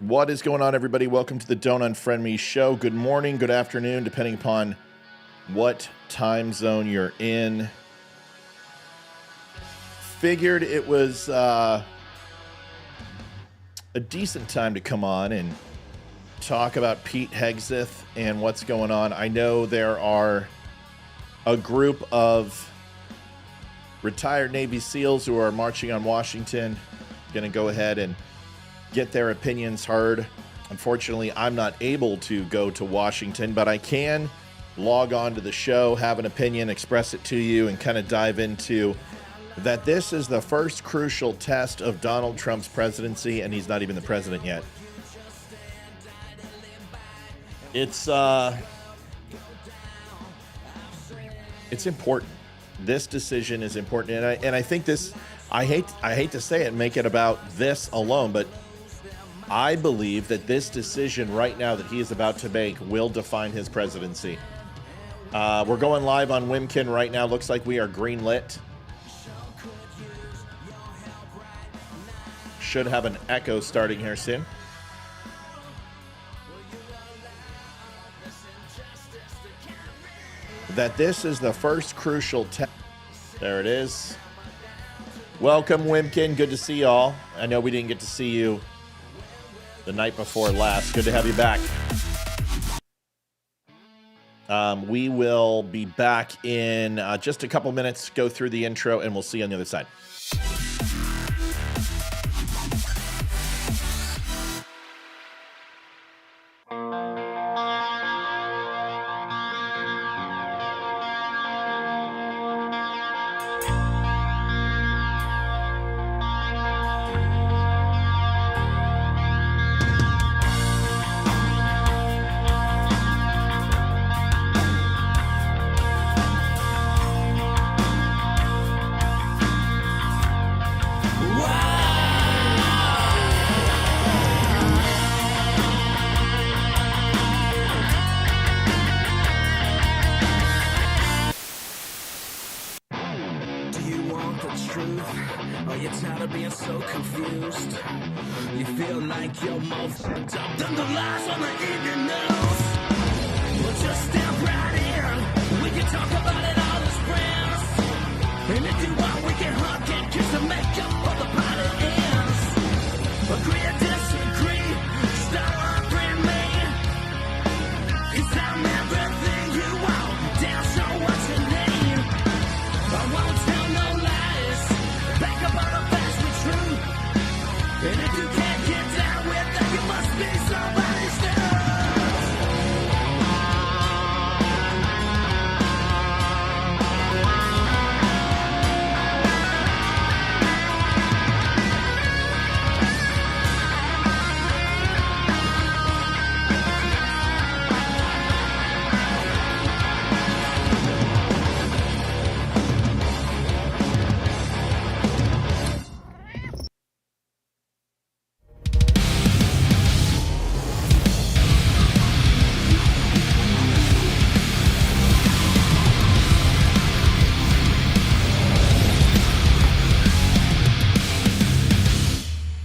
What is going on, everybody? Welcome to the Don't Unfriend Me show. Good morning, good afternoon, depending upon what time zone you're in. Figured it was a decent time to come on and talk about Pete Hegseth and what's going on. I know there are a group of retired Navy SEALs who are marching on Washington. Going to go ahead and get their opinions heard. Unfortunately, I'm not able to go to Washington, but I can log on to the show, have an opinion, express it to you, and kind of dive into that this is the first crucial test of Donald Trump's presidency, and he's not even the president yet. It's important. This decision is important, and I think this. I hate to say it, and make it about this alone, but I believe that this decision right now that he is about to make will define his presidency. We're going live on Wimkin right now. Looks like we are green lit. Should have an echo starting here soon. That this is the first crucial test. There it is. Welcome, Wimkin. Good to see y'all. I know we didn't get to see you the night before last. Good to have you back. We will be back in just a couple minutes, go through the intro, and we'll see you on the other side.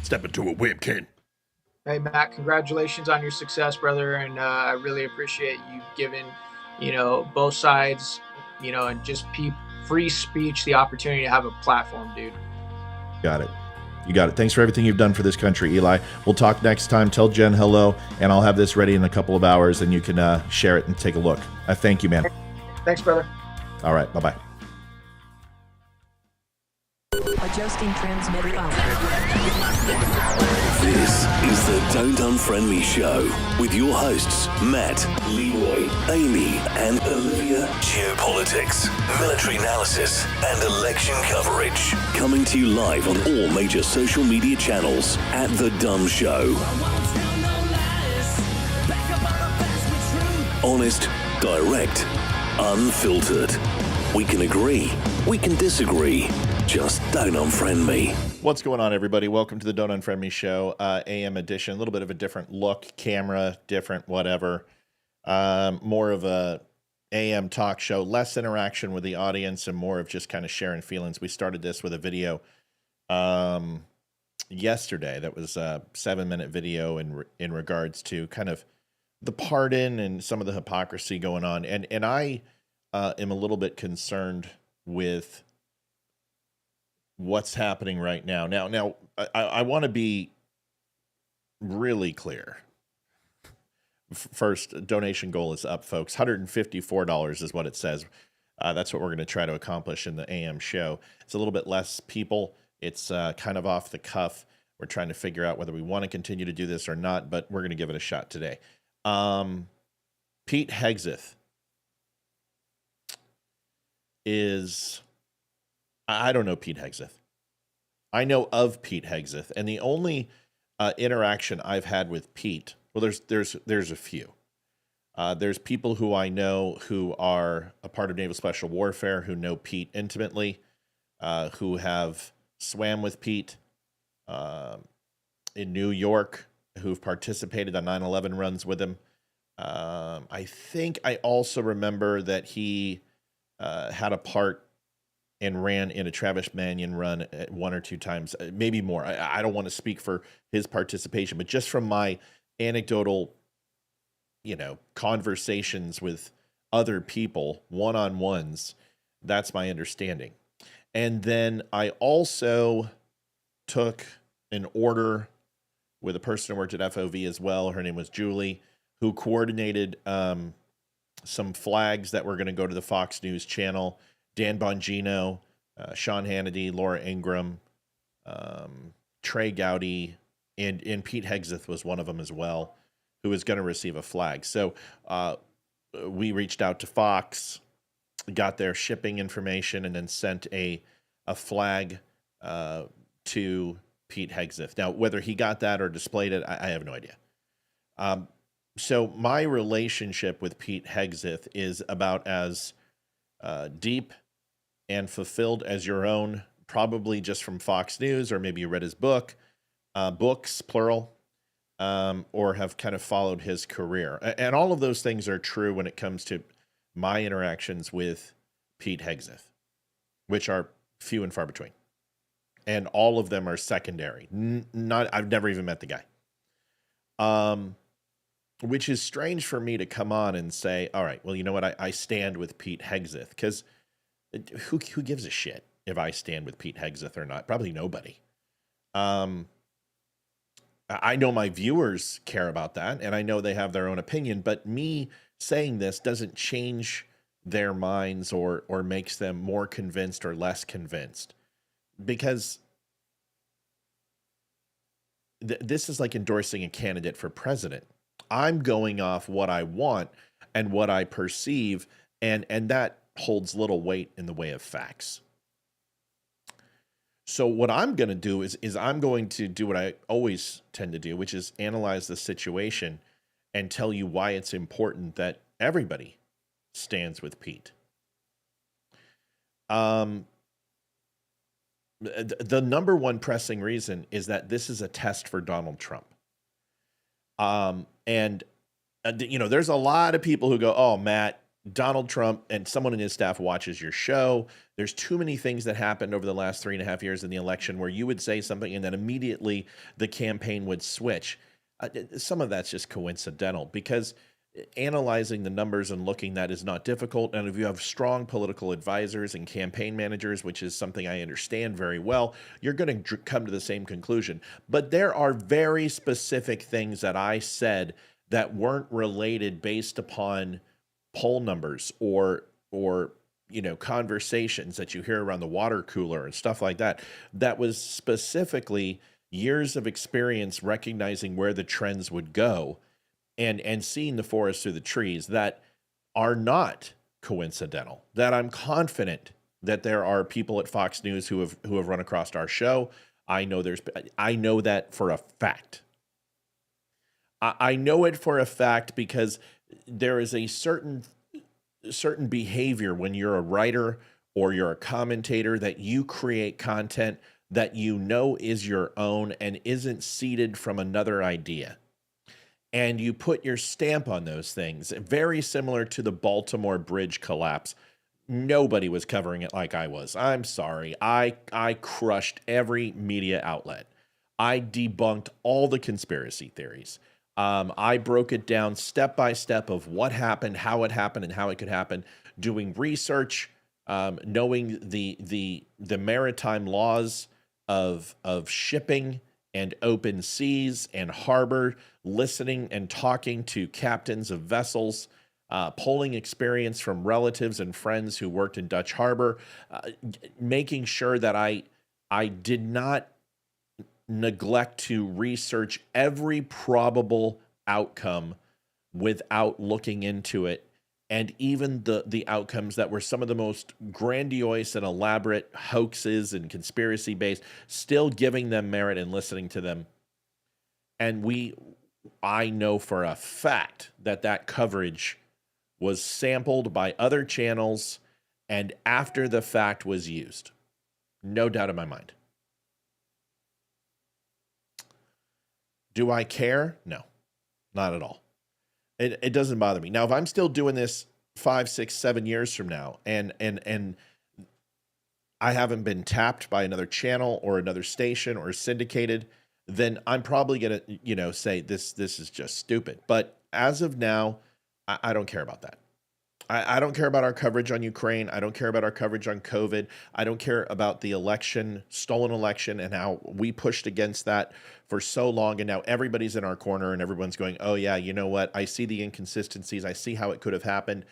Step into a webcam. Hey, Matt, congratulations on your success, brother. And I really appreciate you giving, both sides, and just free speech, the opportunity to have a platform, dude. Got it. You got it. Thanks for everything you've done for this country, Eli. We'll talk next time. Tell Jen hello, and I'll have this ready in a couple of hours, and you can share it and take a look. I thank you, man. Thanks, brother. All right. Bye-bye. Adjusting transmitter on. This is the Don't Unfriend Me show with your hosts, Matt, Leroy, Amy, and Olivia. Geopolitics, military analysis, and election coverage. Coming to you live on all major social media channels at The DUM Show. Honest, direct, unfiltered. We can agree, we can disagree. Just don't unfriend me. What's going on, everybody? Welcome to the Don't Unfriend Me show, AM edition. A little bit of a different look, camera, different whatever. More of a AM talk show, less interaction with the audience and more of just kind of sharing feelings. We started this with a video yesterday that was a 7-minute video in regards to kind of the pardon and some of the hypocrisy going on. And I am a little bit concerned with what's happening right now. Now, I want to be really clear. First, donation goal is up, folks. $154 is what it says. That's what we're going to try to accomplish in the AM show. It's a little bit less people. It's kind of off the cuff. We're trying to figure out whether we want to continue to do this or not, but we're going to give it a shot today. Pete Hegseth is... I don't know Pete Hegseth. I know of Pete Hegseth, and the only interaction I've had with Pete... Well, there's a few. There's people who I know who are a part of Naval Special Warfare, who know Pete intimately, who have swam with Pete in New York, who've participated on 9/11 runs with him. I think I also remember that he had a part and ran in a Travis Mannion run at 1 or 2 times, maybe more. I don't want to speak for his participation, but just from my anecdotal, conversations with other people, one-on-ones, that's my understanding. And then I also took an order with a person who worked at FOV as well. Her name was Julie, who coordinated some flags that were going to go to the Fox News channel. Dan Bongino, Sean Hannity, Laura Ingraham, Trey Gowdy, and Pete Hegseth was one of them as well, who was going to receive a flag. So we reached out to Fox, got their shipping information, and then sent a flag to Pete Hegseth. Now, whether he got that or displayed it, I have no idea. So my relationship with Pete Hegseth is about as deep and fulfilled as your own, probably just from Fox News, or maybe you read his book. Books, plural, or have kind of followed his career. And all of those things are true when it comes to my interactions with Pete Hegseth, which are few and far between. And all of them are secondary. I've never even met the guy. Which is strange for me to come on and say, all right, well, you know what? I stand with Pete Hegseth, because who gives a shit if I stand with Pete Hegseth or not? Probably nobody. I know my viewers care about that, and I know they have their own opinion, but me saying this doesn't change their minds or makes them more convinced or less convinced, because this is like endorsing a candidate for president. I'm going off what I want and what I perceive, and that holds little weight in the way of facts. So what I'm going to do is I'm going to do what I always tend to do, which is analyze the situation and tell you why it's important that everybody stands with Pete. The number one pressing reason is that this is a test for Donald Trump. There's a lot of people who go, oh, Matt, Donald Trump and someone in his staff watches your show. There's too many things that happened over the last 3.5 years in the election where you would say something and then immediately the campaign would switch. Some of that's just coincidental, because analyzing the numbers and looking that is not difficult. And if you have strong political advisors and campaign managers, which is something I understand very well, you're going to come to the same conclusion. But there are very specific things that I said that weren't related based upon poll numbers or conversations that you hear around the water cooler and stuff like that. That was specifically years of experience recognizing where the trends would go and seeing the forest through the trees that are not coincidental, that I'm confident that there are people at Fox News who have run across our show. I know that for a fact. I know it for a fact because there is a certain behavior when you're a writer or you're a commentator, that you create content that you know is your own and isn't seeded from another idea. And you put your stamp on those things, very similar to the Baltimore Bridge collapse. Nobody was covering it like I was. I'm sorry. I crushed every media outlet. I debunked all the conspiracy theories. I broke it down step by step of what happened, how it happened, and how it could happen. Doing research, knowing the maritime laws of shipping and open seas and harbor, listening and talking to captains of vessels, pulling experience from relatives and friends who worked in Dutch Harbor, making sure that I did not neglect to research every probable outcome without looking into it, and even the outcomes that were some of the most grandiose and elaborate hoaxes and conspiracy based, still giving them merit and listening to them. And I know for a fact that coverage was sampled by other channels and after the fact was used. No doubt in my mind. Do I care? No, not at all. It doesn't bother me. Now, if I'm still doing this 5, 6, 7 years from now, and I haven't been tapped by another channel or another station or syndicated, then I'm probably gonna, say this is just stupid. But as of now, I don't care about that. I don't care about our coverage on Ukraine. I don't care about our coverage on COVID. I don't care about the election, stolen election, and how we pushed against that for so long. And now everybody's in our corner and everyone's going, oh, yeah, you know what? I see the inconsistencies. I see how it could have happened.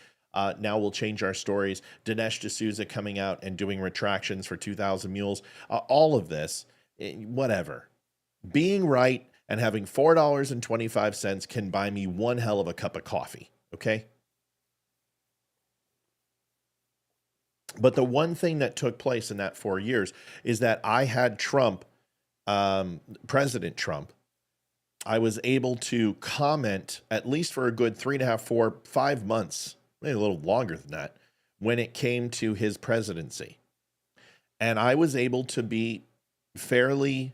Now we'll change our stories. Dinesh D'Souza coming out and doing retractions for 2,000 Mules. All of this, whatever. Being right and having $4.25 can buy me one hell of a cup of coffee. Okay? But the one thing that took place in that 4 years is that I had Trump, President Trump. I was able to comment at least for a good 3.5, 4, 5 months, maybe a little longer than that, when it came to his presidency. And I was able to be fairly,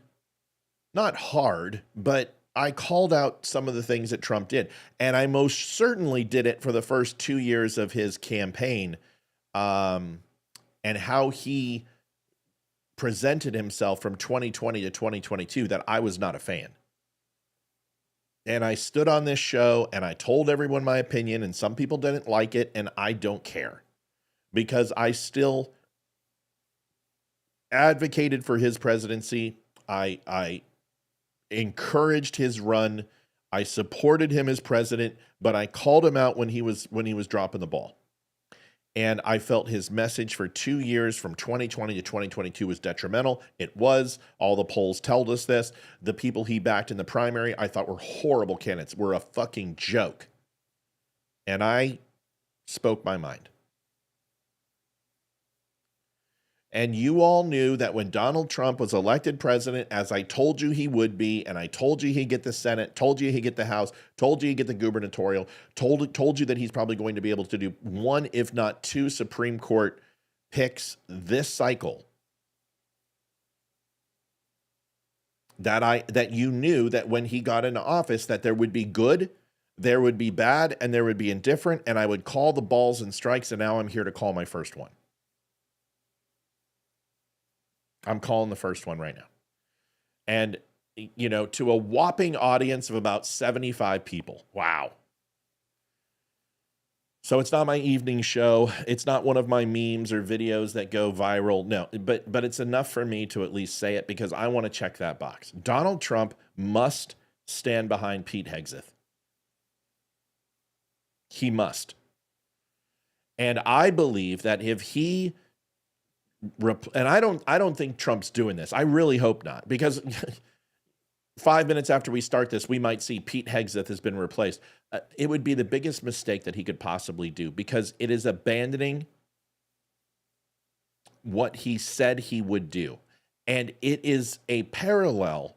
not hard, but I called out some of the things that Trump did. And I most certainly did it for the first 2 years of his campaign. And how he presented himself from 2020 to 2022, that I was not a fan. And I stood on this show and I told everyone my opinion, and some people didn't like it, and I don't care, because I still advocated for his presidency. I encouraged his run. I supported him as president, but I called him out when he was dropping the ball. And I felt his message for 2 years from 2020 to 2022 was detrimental. It was. All the polls told us this. The people he backed in the primary I thought were horrible candidates, were a fucking joke. And I spoke my mind. And you all knew that when Donald Trump was elected president, as I told you he would be, and I told you he'd get the Senate, told you he'd get the House, told you he'd get the gubernatorial, told you that he's probably going to be able to do 1, if not 2 Supreme Court picks this cycle. That you knew that when he got into office, that there would be good, there would be bad, and there would be indifferent, and I would call the balls and strikes, and now I'm here to call my first one. I'm calling the first one right now. And, to a whopping audience of about 75 people. Wow. So it's not my evening show. It's not one of my memes or videos that go viral. No, but it's enough for me to at least say it, because I want to check that box. Donald Trump must stand behind Pete Hegseth. He must. And I believe that if he... And I don't think Trump's doing this. I really hope not, because 5 minutes after we start this, we might see Pete Hegseth has been replaced. It would be the biggest mistake that he could possibly do, because it is abandoning what he said he would do. And it is a parallel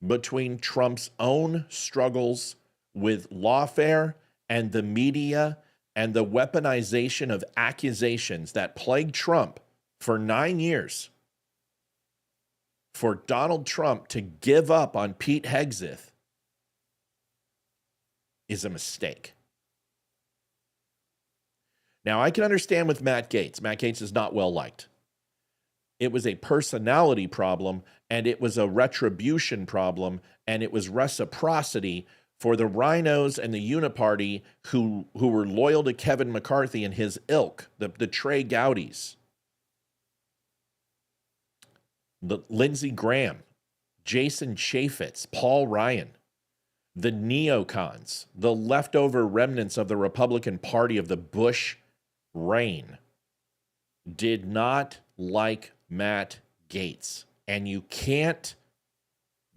between Trump's own struggles with lawfare and the media and the weaponization of accusations that plagued Trump for 9 years. For Donald Trump to give up on Pete Hegseth is a mistake. Now, I can understand with Matt Gaetz. Matt Gaetz is not well liked. It was a personality problem, and it was a retribution problem, and it was reciprocity for the rhinos and the uniparty who were loyal to Kevin McCarthy and his ilk, the Trey Gowdies, the Lindsey Graham, Jason Chaffetz, Paul Ryan, the neocons, the leftover remnants of the Republican Party of the Bush reign, did not like Matt Gaetz. And you can't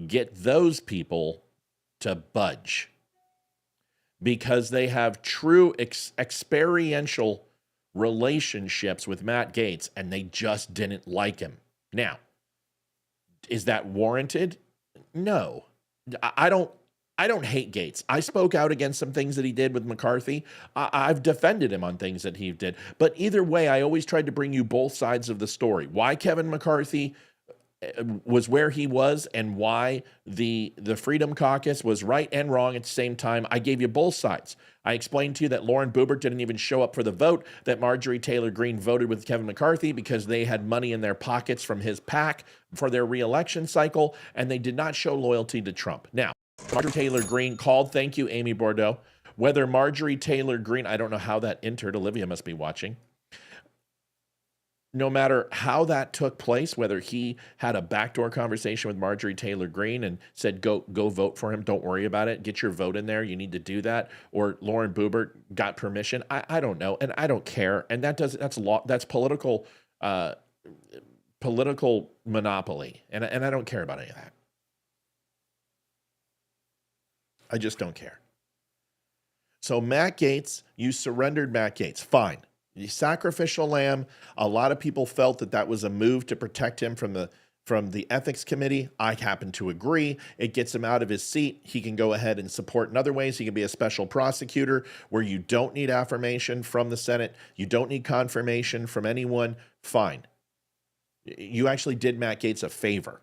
get those people to budge because they have true experiential relationships with Matt Gaetz, and they just didn't like him. Now, is that warranted? No. I don't hate Gaetz. I spoke out against some things that he did with McCarthy. I've defended him on things that he did. But either way, I always tried to bring you both sides of the story. Why Kevin McCarthy was where he was, and why the Freedom Caucus was right and wrong at the same time. I gave you both sides. I explained to you that Lauren Boebert didn't even show up for the vote, that Marjorie Taylor Greene voted with Kevin McCarthy because they had money in their pockets from his PAC for their reelection cycle, and they did not show loyalty to Trump. Now, Marjorie Taylor Greene called, thank you, Amy Bordeaux. Whether Marjorie Taylor Greene, I don't know how that entered, Olivia must be watching. No matter how that took place, whether he had a backdoor conversation with Marjorie Taylor Greene and said, go vote for him, don't worry about it, get your vote in there, you need to do that, or Lauren Boebert got permission, I don't know, and I don't care, and that's political monopoly, and I don't care about any of that. I just don't care. So Matt Gaetz, you surrendered Matt Gaetz, fine. The sacrificial lamb, a lot of people felt that was a move to protect him from the ethics committee. I happen to agree. It gets him out of his seat. He can go ahead and support in other ways. He can be a special prosecutor where you don't need affirmation from the Senate. You don't need confirmation from anyone. Fine. You actually did Matt Gaetz a favor.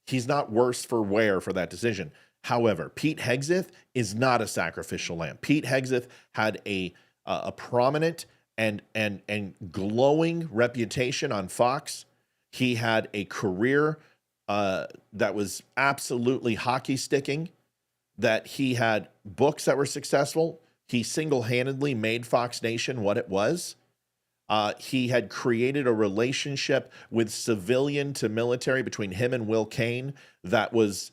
He's not worse for wear for that decision. However, Pete Hegseth is not a sacrificial lamb. Pete Hegseth had a prominent and glowing reputation on Fox. He had a career that was absolutely hockey sticking, that he had books that were successful. He single-handedly made Fox Nation what it was. He had created a relationship with civilian to military between him and Will Cain that was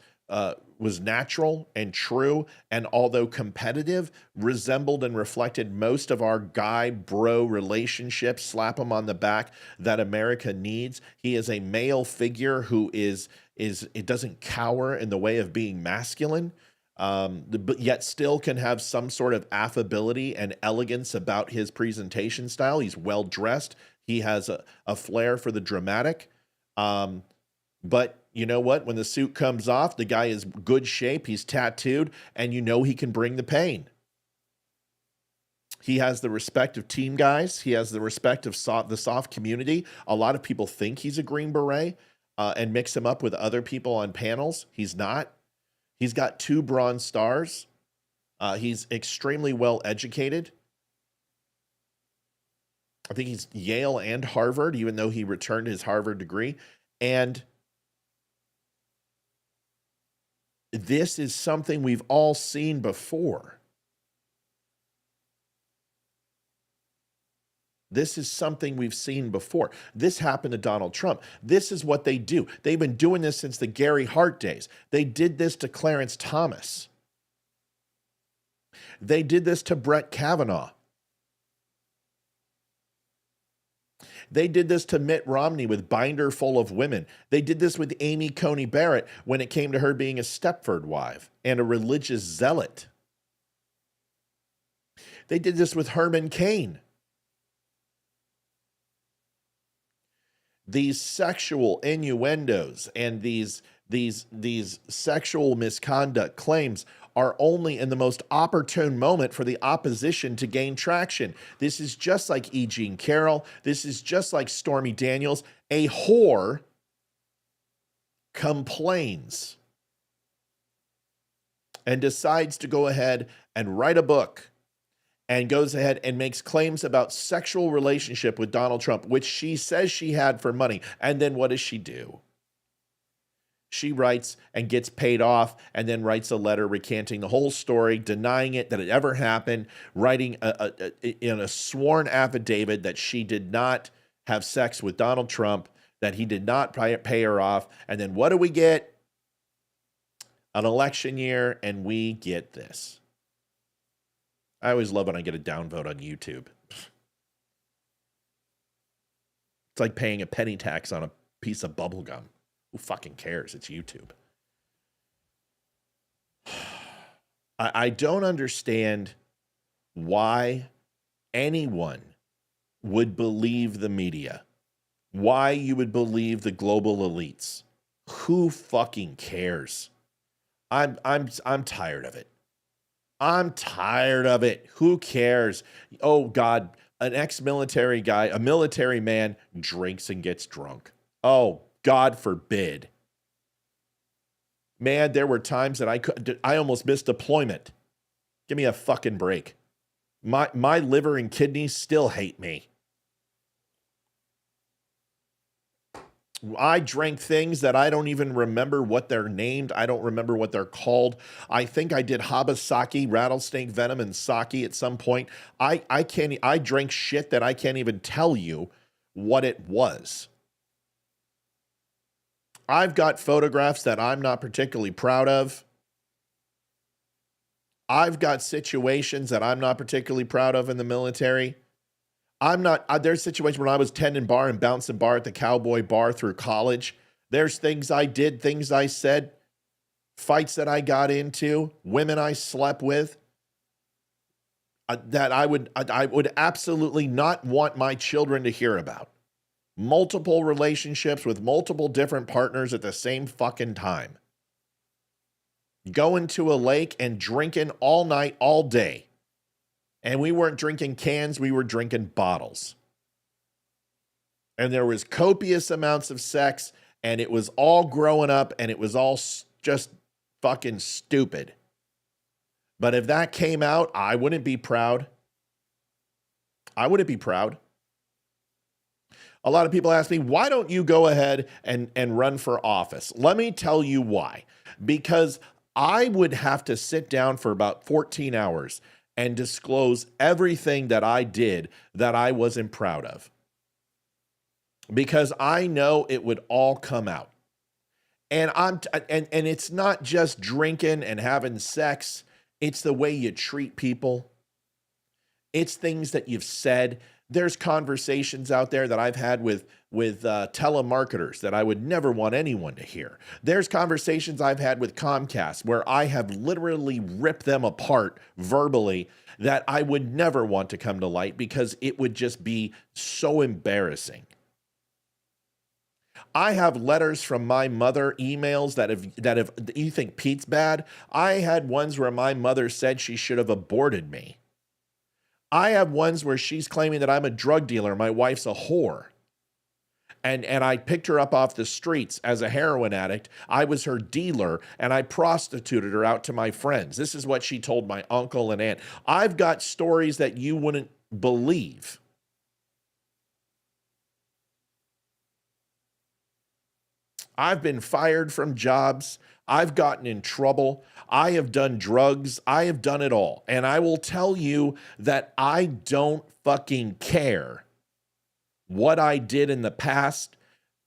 natural and true, and although competitive, resembled and reflected most of our guy-bro relationships, slap him on the back, that America needs. He is a male figure who it doesn't cower in the way of being masculine, but yet still can have some sort of affability and elegance about his presentation style. He's well-dressed. He has a flair for the dramatic. But you know what? When the suit comes off, the guy is good shape. He's tattooed, and you know he can bring the pain. He has the respect of team guys. He has the respect of the soft community. A lot of people think he's a Green Beret and mix him up with other people on panels. He's not. He's got 2 Bronze Stars. He's extremely well educated. I think he's Yale and Harvard, even though he returned his Harvard degree. And this is something we've all seen before. This is something we've seen before. This happened to Donald Trump. This is what they do. They've been doing this since the Gary Hart days. They did this to Clarence Thomas. They did this to Brett Kavanaugh. They did this to Mitt Romney with Binder Full of Women. They did this with Amy Coney Barrett when it came to her being a Stepford wife and a religious zealot. They did this with Herman Cain. These sexual innuendos and these sexual misconduct claims are only in the most opportune moment for the opposition to gain traction. This is just like E. Jean Carroll. This is just like Stormy Daniels. A whore complains and decides to go ahead and write a book and goes ahead and makes claims about sexual relationship with Donald Trump, which she says she had for money. And then what does she do? She writes and gets paid off and then writes a letter recanting the whole story, denying it, that it ever happened, writing in a sworn affidavit that she did not have sex with Donald Trump, that he did not pay her off. And then what do we get? An election year, and we get this. I always love when I get a downvote on YouTube. It's like paying a penny tax on a piece of bubble gum. Who fucking cares? It's YouTube. I don't understand why anyone would believe the media. Why you would believe the global elites. Who fucking cares? I'm tired of it. I'm tired of it. Who cares? Oh God, an ex-military guy, a military man drinks and gets drunk. Oh, God forbid. Man, there were times that I almost missed deployment. Give me a fucking break. My liver and kidneys still hate me. I drank things that I don't even remember what they're named. I don't remember what they're called. I think I did Habasaki, rattlesnake venom, and sake at some point. I drank shit that I can't even tell you what it was. I've got photographs that I'm not particularly proud of. I've got situations that I'm not particularly proud of in the military. There's situations when I was tending bar and bouncing bar at the Cowboy Bar through college. There's things I did, things I said, fights that I got into, women I slept with, that I would absolutely not want my children to hear about. Multiple relationships with multiple different partners at the same fucking time. Going to a lake and drinking all night, all day. And we weren't drinking cans, we were drinking bottles. And there was copious amounts of sex, and it was all growing up, and it was all just fucking stupid. But if that came out, I wouldn't be proud. I wouldn't be proud. A lot of people ask me, why don't you go ahead and run for office? Let me tell you why. Because I would have to sit down for about 14 hours and disclose everything that I did that I wasn't proud of. Because I know it would all come out. And and it's not just drinking and having sex. It's the way you treat people. It's things that you've said. There's conversations out there that I've had with telemarketers that I would never want anyone to hear. There's conversations I've had with Comcast where I have literally ripped them apart verbally that I would never want to come to light because it would just be so embarrassing. I have letters from my mother, emails that have you think Pete's bad? I had ones where my mother said she should have aborted me. I have ones where she's claiming that I'm a drug dealer. My wife's a whore. And I picked her up off the streets as a heroin addict. I was her dealer, and I prostituted her out to my friends. This is what she told my uncle and aunt. I've got stories that you wouldn't believe. I've been fired from jobs. I've gotten in trouble. I have done drugs. I have done it all. And I will tell you that I don't fucking care what I did in the past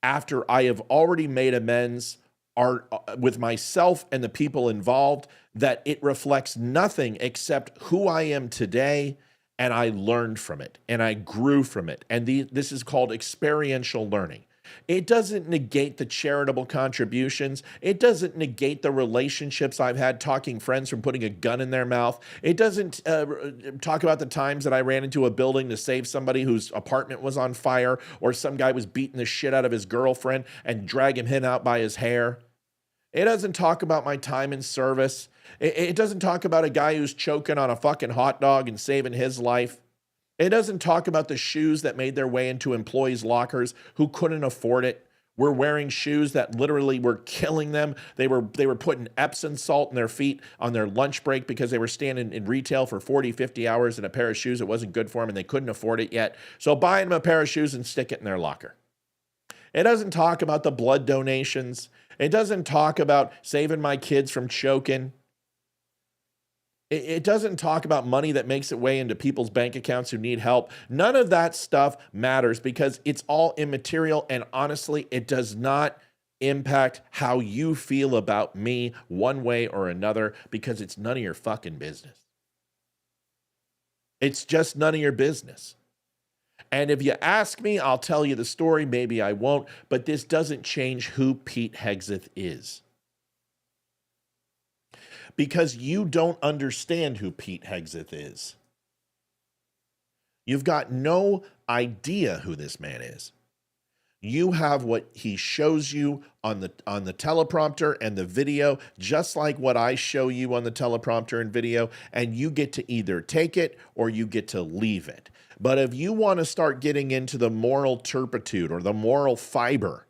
after I have already made amends with myself and the people involved, that it reflects nothing except who I am today. And I learned from it and I grew from it. And this is called experiential learning. It doesn't negate the charitable contributions. It doesn't negate the relationships I've had talking friends from putting a gun in their mouth. It doesn't talk about the times that I ran into a building to save somebody whose apartment was on fire, or some guy was beating the shit out of his girlfriend and dragging him out by his hair. It doesn't talk about my time in service. It doesn't talk about a guy who's choking on a fucking hot dog and saving his life. It doesn't talk about the shoes that made their way into employees' lockers who couldn't afford it, were wearing shoes that literally were killing them. They were putting Epsom salt in their feet on their lunch break because they were standing in retail for 40, 50 hours in a pair of shoes. It wasn't good for them and they couldn't afford it yet. So buy them a pair of shoes and stick it in their locker. It doesn't talk about the blood donations. It doesn't talk about saving my kids from choking. It doesn't talk about money that makes its way into people's bank accounts who need help. None of that stuff matters because it's all immaterial, and honestly, it does not impact how you feel about me one way or another because it's none of your fucking business. It's just none of your business. And if you ask me, I'll tell you the story. Maybe I won't, but this doesn't change who Pete Hegseth is. Because you don't understand who Pete Hegseth is. You've got no idea who this man is. You have what he shows you on the teleprompter and the video, just like what I show you on the teleprompter and video, and you get to either take it or you get to leave it. But if you want to start getting into the moral turpitude or the moral fiber,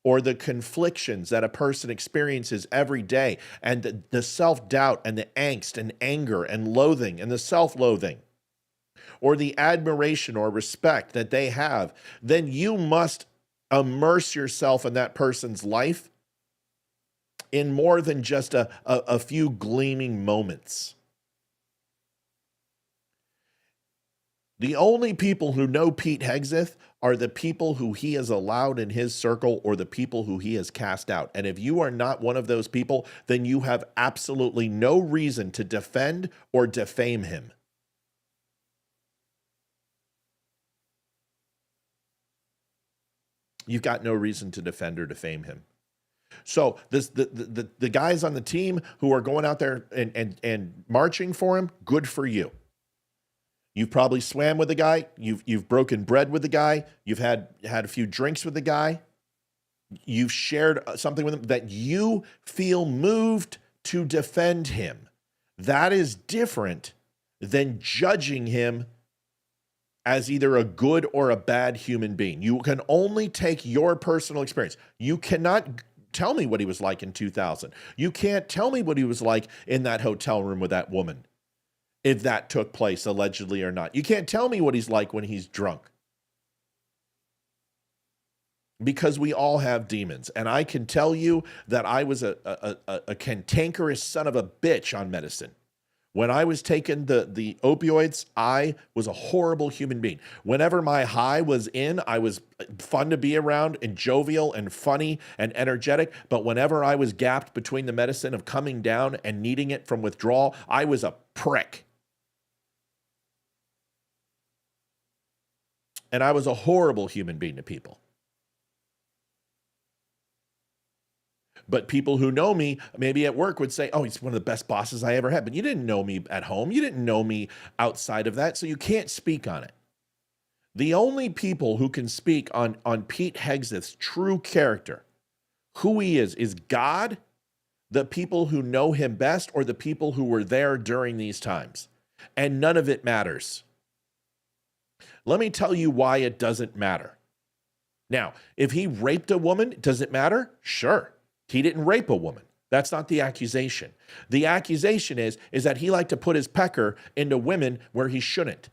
or the conflictions that a person experiences every day, and the self-doubt and the angst and anger and loathing and the self-loathing, or the admiration or respect that they have, then you must immerse yourself in that person's life in more than just a few gleaming moments. The only people who know Pete Hegseth are the people who he has allowed in his circle or the people who he has cast out. And if you are not one of those people, then you have absolutely no reason to defend or defame him. You've got no reason to defend or defame him. So the guys on the team who are going out there and marching for him, good for you. You've probably swam with the guy. You've broken bread with the guy. You've had a few drinks with the guy. You've shared something with him that you feel moved to defend him. That is different than judging him as either a good or a bad human being. You can only take your personal experience. You cannot tell me what he was like in 2000. You can't tell me what he was like in that hotel room with that woman, if that took place allegedly or not. You can't tell me what he's like when he's drunk. Because we all have demons. And I can tell you that I was a cantankerous son of a bitch on medicine. When I was taking the opioids, I was a horrible human being. Whenever my high was in, I was fun to be around and jovial and funny and energetic. But whenever I was gapped between the medicine of coming down and needing it from withdrawal, I was a prick. And I was a horrible human being to people. But people who know me, maybe at work, would say, oh, he's one of the best bosses I ever had. But you didn't know me at home. You didn't know me outside of that, so you can't speak on it. The only people who can speak on Pete Hegseth's true character, who he is God, the people who know him best, or the people who were there during these times. And none of it matters. Let me tell you why it doesn't matter. Now, if he raped a woman, does it matter? Sure. He didn't rape a woman. That's not the accusation. The accusation is that he liked to put his pecker into women where he shouldn't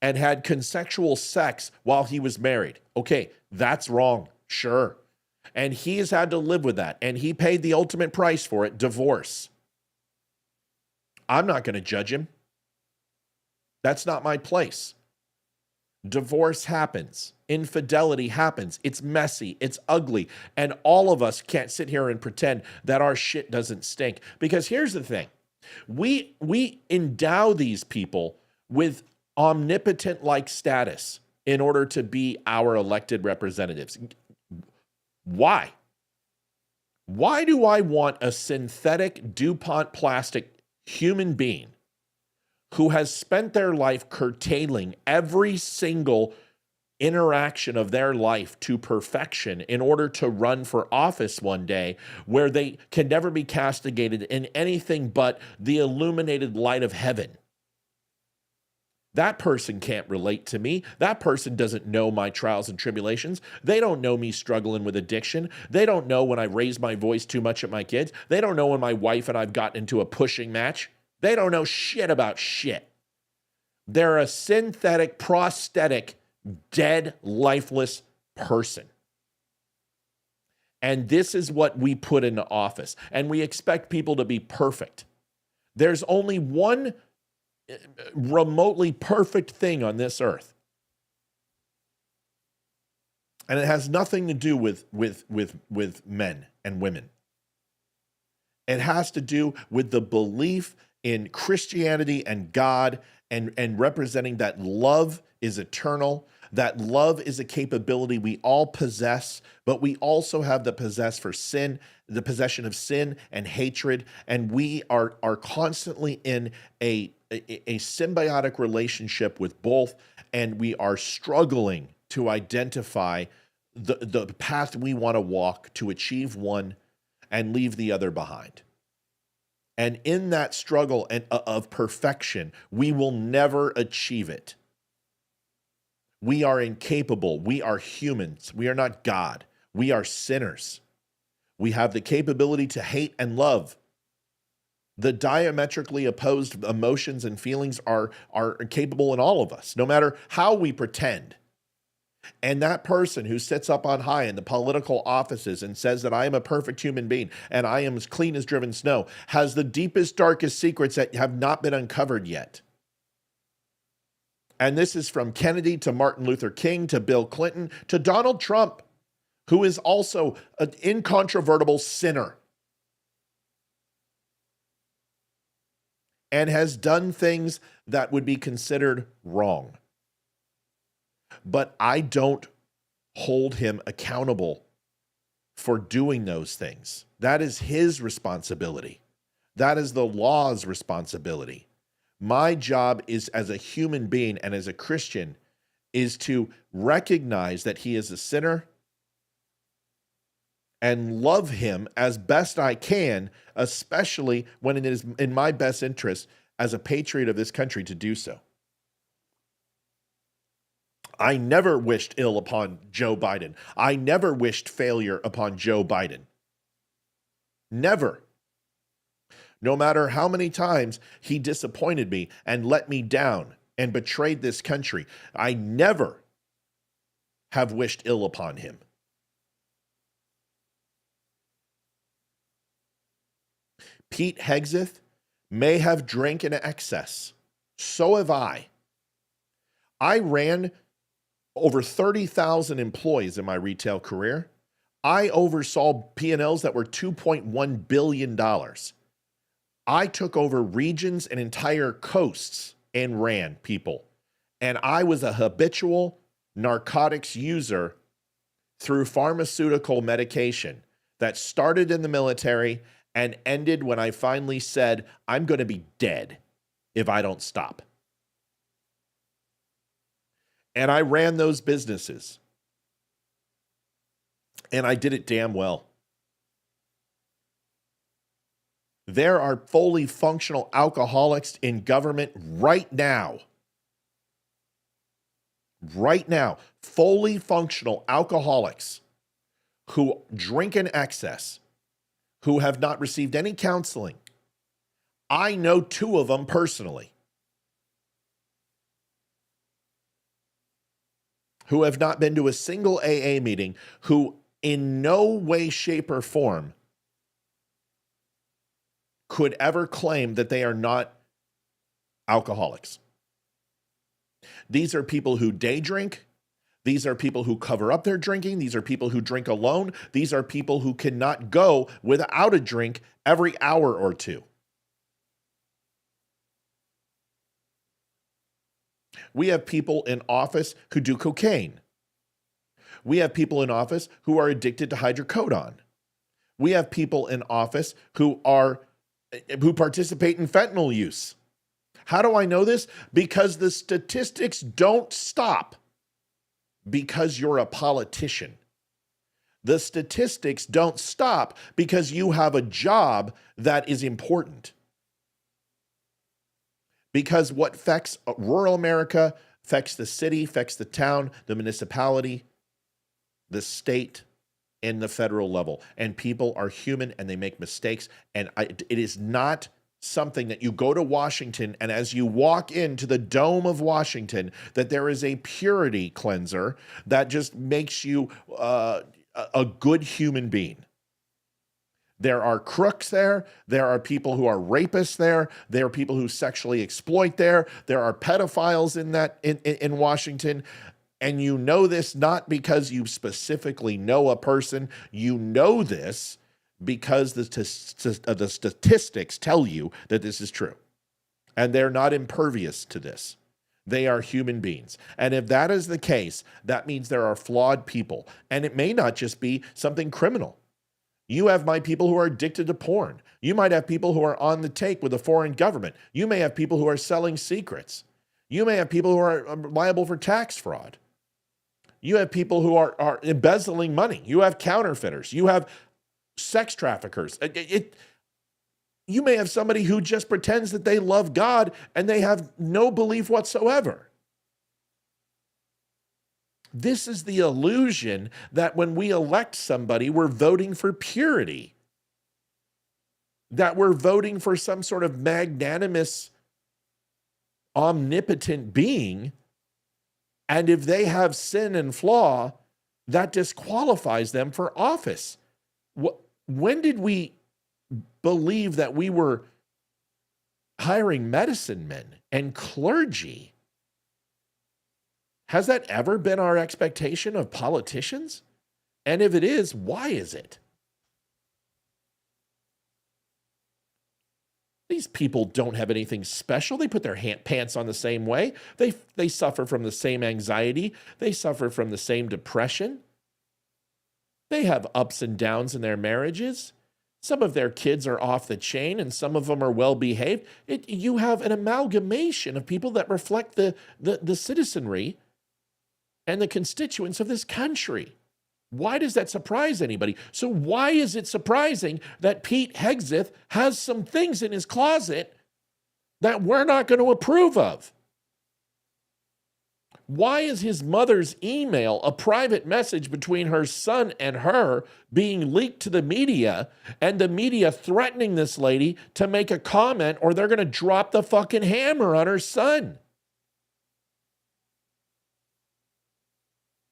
and had consensual sex while he was married. Okay, that's wrong. Sure. And he has had to live with that. And he paid the ultimate price for it, divorce. I'm not going to judge him. That's not my place. Divorce happens. Infidelity happens. It's messy. It's ugly. And all of us can't sit here and pretend that our shit doesn't stink. Because here's the thing. We endow these people with omnipotent-like status in order to be our elected representatives. Why? Why do I want a synthetic DuPont plastic human being who has spent their life curtailing every single interaction of their life to perfection in order to run for office one day where they can never be castigated in anything but the illuminated light of heaven? That person can't relate to me. That person doesn't know my trials and tribulations. They don't know me struggling with addiction. They don't know when I raise my voice too much at my kids. They don't know when my wife and I've gotten into a pushing match. They don't know shit about shit. They're a synthetic, prosthetic, dead, lifeless person. And this is what we put into office. And we expect people to be perfect. There's only one remotely perfect thing on this earth. And it has nothing to do with men and women. It has to do with the belief in Christianity and God and representing that love is eternal, that love is a capability we all possess, but we also have the possession of sin and hatred, and we are constantly in a symbiotic relationship with both, and we are struggling to identify the path we want to walk to achieve one and leave the other behind. And in that struggle of perfection, we will never achieve it. We are incapable. We are humans. We are not God. We are sinners. We have the capability to hate and love. The diametrically opposed emotions and feelings are capable in all of us, no matter how we pretend. And that person who sits up on high in the political offices and says that I am a perfect human being and I am as clean as driven snow has the deepest, darkest secrets that have not been uncovered yet. And this is from Kennedy to Martin Luther King to Bill Clinton to Donald Trump, who is also an incontrovertible sinner and has done things that would be considered wrong. But I don't hold him accountable for doing those things. That is his responsibility. That is the law's responsibility. My job is, as a human being and as a Christian, is to recognize that he is a sinner and love him as best I can, especially when it is in my best interest as a patriot of this country to do so. I never wished ill upon Joe Biden. I never wished failure upon Joe Biden. Never. No matter how many times he disappointed me and let me down and betrayed this country, I never have wished ill upon him. Pete Hegseth may have drank in excess. So have I. I ran over 30,000 employees in my retail career. I oversaw P&Ls that were $2.1 billion. I took over regions and entire coasts and ran people. And I was a habitual narcotics user through pharmaceutical medication that started in the military and ended when I finally said, I'm going to be dead if I don't stop. And I ran those businesses. And I did it damn well. There are fully functional alcoholics in government right now. Right now, fully functional alcoholics who drink in excess, who have not received any counseling. I know 2 of them personally, who have not been to a single AA meeting, who in no way, shape, or form could ever claim that they are not alcoholics. These are people who day drink. These are people who cover up their drinking. These are people who drink alone. These are people who cannot go without a drink every hour or 2. We have people in office who do cocaine. We have people in office who are addicted to hydrocodone. We have people in office who participate in fentanyl use. How do I know this? Because the statistics don't stop because you're a politician. The statistics don't stop because you have a job that is important. Because what affects rural America affects the city, affects the town, the municipality, the state, and the federal level. And people are human and they make mistakes. And it is not something that you go to Washington and as you walk into the dome of Washington, that there is a purity cleanser that just makes you a good human being. There are crooks there. There are people who are rapists there. There are people who sexually exploit there. There are pedophiles in Washington. And you know this not because you specifically know a person. You know this because the statistics tell you that this is true. And they're not impervious to this. They are human beings. And if that is the case, that means there are flawed people. And it may not just be something criminal. You have my people who are addicted to porn. You might have people who are on the take with a foreign government. You may have people who are selling secrets. You may have people who are liable for tax fraud. You have people who are embezzling money. You have counterfeiters. You have sex traffickers. You may have somebody who just pretends that they love God and they have no belief whatsoever. This is the illusion that when we elect somebody, we're voting for purity, that we're voting for some sort of magnanimous, omnipotent being. And if they have sin and flaw, that disqualifies them for office. When did we believe that we were hiring medicine men and clergy? Has that ever been our expectation of politicians? And if it is, why is it? These people don't have anything special. They put their pants on the same way. They suffer from the same anxiety. They suffer from the same depression. They have ups and downs in their marriages. Some of their kids are off the chain and some of them are well-behaved. You have an amalgamation of people that reflect the citizenry and the constituents of this country. Why does that surprise anybody? So why is it surprising that Pete Hegseth has some things in his closet that we're not going to approve of? Why is his mother's email, a private message between her son and her, being leaked to the media, and the media threatening this lady to make a comment or they're going to drop the fucking hammer on her son?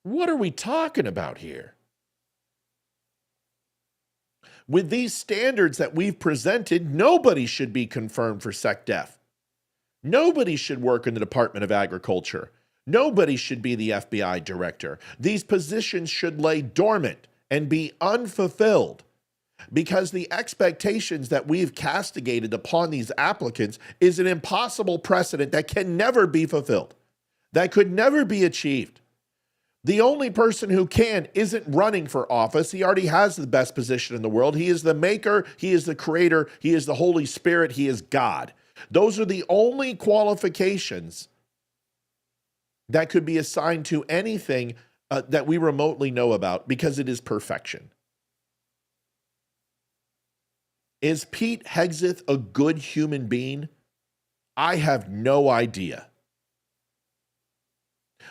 What are we talking about here? With these standards that we've presented, nobody should be confirmed for SecDef. Nobody should work in the Department of Agriculture. Nobody should be the FBI director. These positions should lay dormant and be unfulfilled because the expectations that we've castigated upon these applicants is an impossible precedent that can never be fulfilled, that could never be achieved. The only person who can isn't running for office. He already has the best position in the world. He is the maker. He is the creator. He is the Holy Spirit. He is God. Those are the only qualifications that could be assigned to anything that we remotely know about because it is perfection. Is Pete Hegseth a good human being? I have no idea.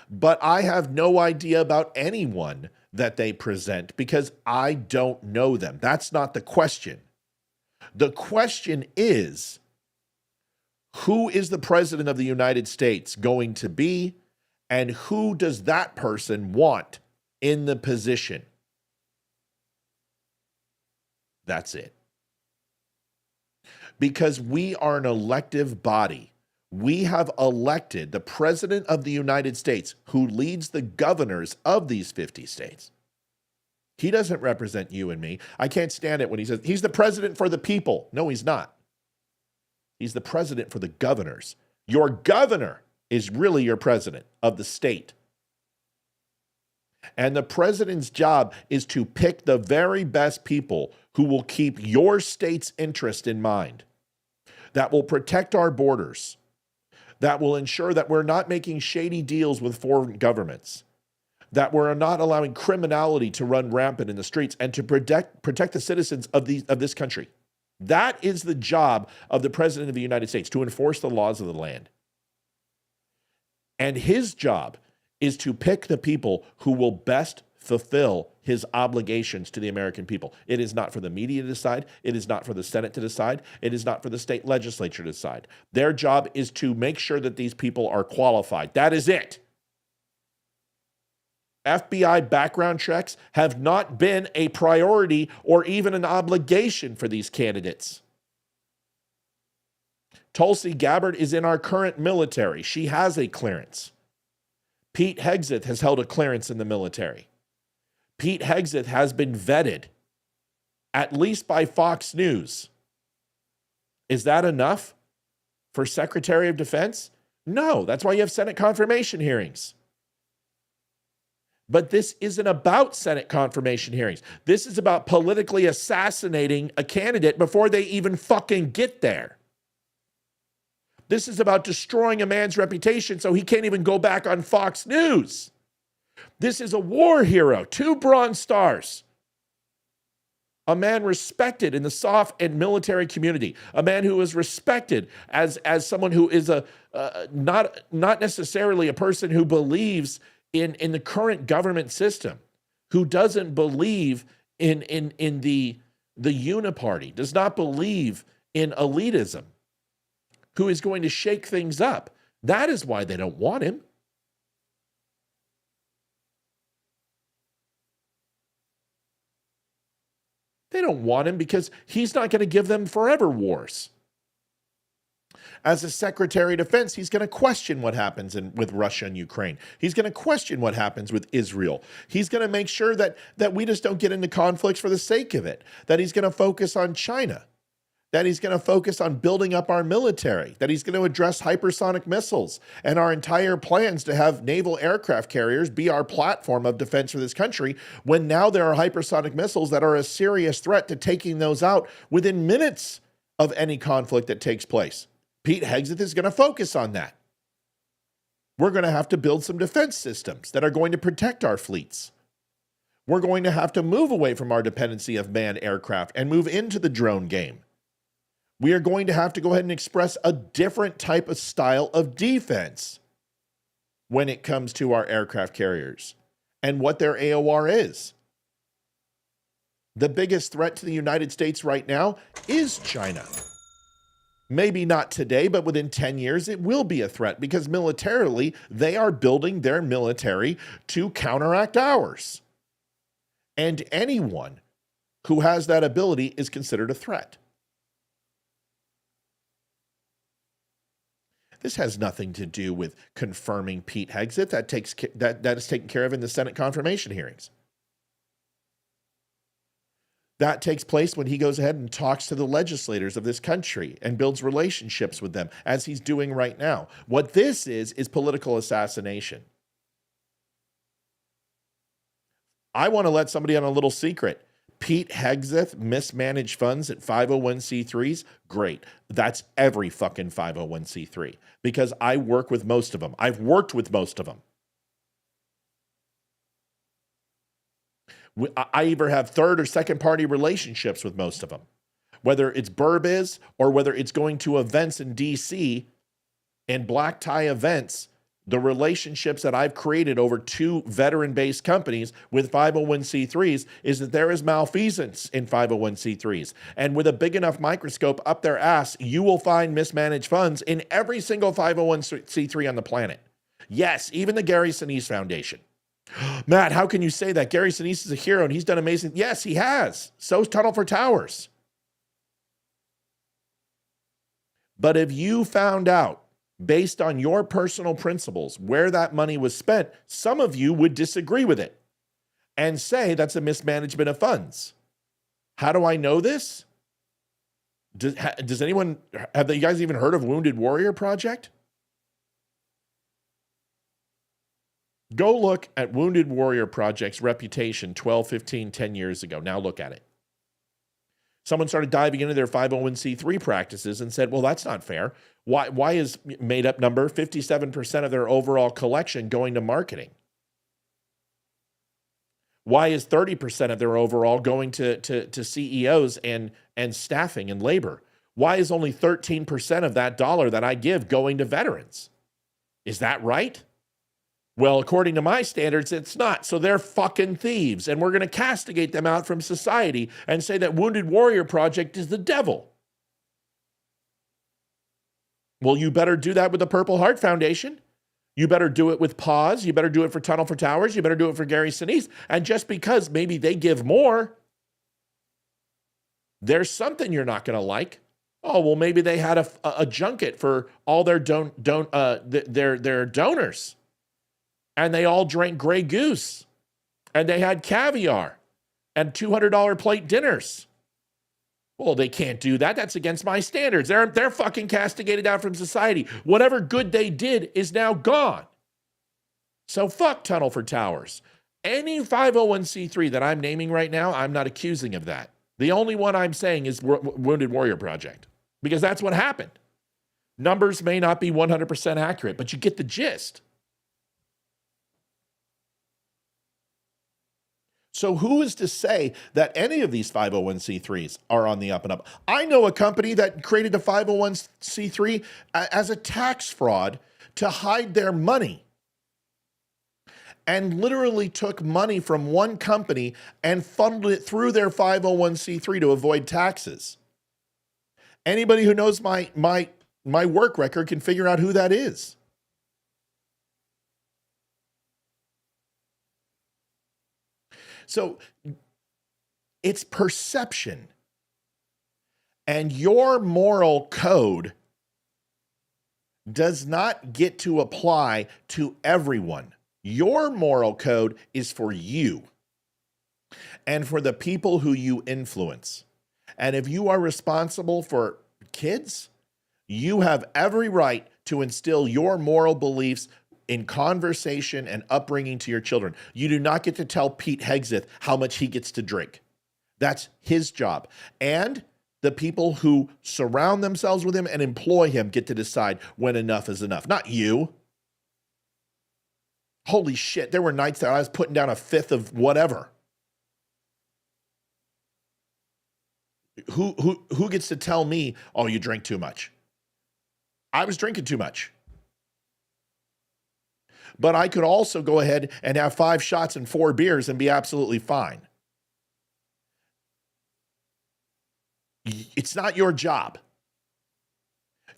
But I have no idea about anyone that they present because I don't know them. That's not the question. The question is, who is the president of the United States going to be, and who does that person want in the position? That's it. Because we are an elective body. We have elected the president of the United States who leads the governors of these 50 states. He doesn't represent you and me. I can't stand it when he says he's the president for the people. No, he's not. He's the president for the governors. Your governor is really your president of the state. And the president's job is to pick the very best people who will keep your state's interest in mind, that will protect our borders, that will ensure that we're not making shady deals with foreign governments, that we're not allowing criminality to run rampant in the streets, and to protect the citizens of this country. That is the job of the President of the United States, to enforce the laws of the land. And his job is to pick the people who will best fulfill his obligations to the American people. It is not for the media to decide. It is not for the Senate to decide. It is not for the state legislature to decide. Their job is to make sure that these people are qualified. That is it. FBI background checks have not been a priority or even an obligation for these candidates. Tulsi Gabbard is in our current military. She has a clearance. Pete Hegseth has held a clearance in the military. Pete Hegseth has been vetted, at least by Fox News. Is that enough for Secretary of Defense? No, that's why you have Senate confirmation hearings. But this isn't about Senate confirmation hearings. This is about politically assassinating a candidate before they even fucking get there. This is about destroying a man's reputation so he can't even go back on Fox News. This is a war hero, 2 Bronze Stars. A man respected in the soft and military community. A man who is respected as someone who is not necessarily a person who believes in the current government system, who doesn't believe in the uniparty, does not believe in elitism, who is going to shake things up. That is why they don't want him. They don't want him because he's not going to give them forever wars. As a Secretary of Defense, he's going to question what happens with Russia and Ukraine. He's going to question what happens with Israel. He's going to make sure that we just don't get into conflicts for the sake of it, that he's going to focus on China, that he's going to focus on building up our military, that he's going to address hypersonic missiles and our entire plans to have naval aircraft carriers be our platform of defense for this country, when now there are hypersonic missiles that are a serious threat to taking those out within minutes of any conflict that takes place. Pete Hegseth is going to focus on that. We're going to have to build some defense systems that are going to protect our fleets. We're going to have to move away from our dependency of manned aircraft and move into the drone game. We are going to have to go ahead and express a different type of style of defense when it comes to our aircraft carriers and what their AOR is. The biggest threat to the United States right now is China. Maybe not today, but within 10 years, it will be a threat because militarily, they are building their military to counteract ours. And anyone who has that ability is considered a threat. This has nothing to do with confirming Pete Hegseth. That is taken care of in the Senate confirmation hearings. That takes place when he goes ahead and talks to the legislators of this country and builds relationships with them, as he's doing right now. What this is political assassination. I want to let somebody on a little secret. Pete Hegseth mismanaged funds at 501c3s? Great. That's every fucking 501c3 because I work with most of them. I've worked with most of them. I either have third or second party relationships with most of them, whether it's Burbiz or whether it's going to events in DC and black tie events. The relationships that I've created over 2 veteran-based companies with 501c3s is that there is malfeasance in 501c3s. And with a big enough microscope up their ass, you will find mismanaged funds in every single 501c3 on the planet. Yes, even the Gary Sinise Foundation. Matt, how can you say that? Gary Sinise is a hero and he's done amazing. Yes, he has. So's Tunnel for Towers. But if you found out, based on your personal principles, where that money was spent, some of you would disagree with it and say that's a mismanagement of funds. How do I know this? Does anyone, have you guys even heard of Wounded Warrior Project? Go look at Wounded Warrior Project's reputation 12, 15, 10 years ago. Now look at it. Someone started diving into their 501c3 practices and said, well, that's not fair. Why is made up number 57% of their overall collection going to marketing? Why is 30% of their overall going to CEOs and staffing and labor? Why is only 13% of that dollar that I give going to veterans? Is that right? Well, according to my standards, it's not. So they're fucking thieves, and we're going to castigate them out from society and say that Wounded Warrior Project is the devil. Well, you better do that with the Purple Heart Foundation. You better do it with Pause. You better do it for Tunnel for Towers. You better do it for Gary Sinise. And just because maybe they give more, there's something you're not going to like. Oh, well, maybe they had a junket for all their their donors. And they all drank Grey Goose. And they had caviar and $200 plate dinners. Well, they can't do that. That's against my standards. They're fucking castigated out from society. Whatever good they did is now gone. So fuck Tunnel for Towers. Any 501c3 that I'm naming right now, I'm not accusing of that. The only one I'm saying is Wounded Warrior Project, because that's what happened. Numbers may not be 100% accurate, but you get the gist. So who is to say that any of these 501c3s are on the up and up? I know a company that created a 501c3 as a tax fraud to hide their money, and literally took money from one company and funneled it through their 501c3 to avoid taxes. Anybody who knows my work record can figure out who that is. So it's perception. And your moral code does not get to apply to everyone. Your moral code is for you and for the people who you influence. And if you are responsible for kids, you have every right to instill your moral beliefs in conversation and upbringing to your children. You do not get to tell Pete Hegseth how much he gets to drink. That's his job. And the people who surround themselves with him and employ him get to decide when enough is enough, not you. Holy shit, there were nights that I was putting down a fifth of whatever. Who gets to tell me, oh, you drink too much? I was drinking too much. But I could also go ahead and have 5 shots and 4 beers and be absolutely fine. It's not your job.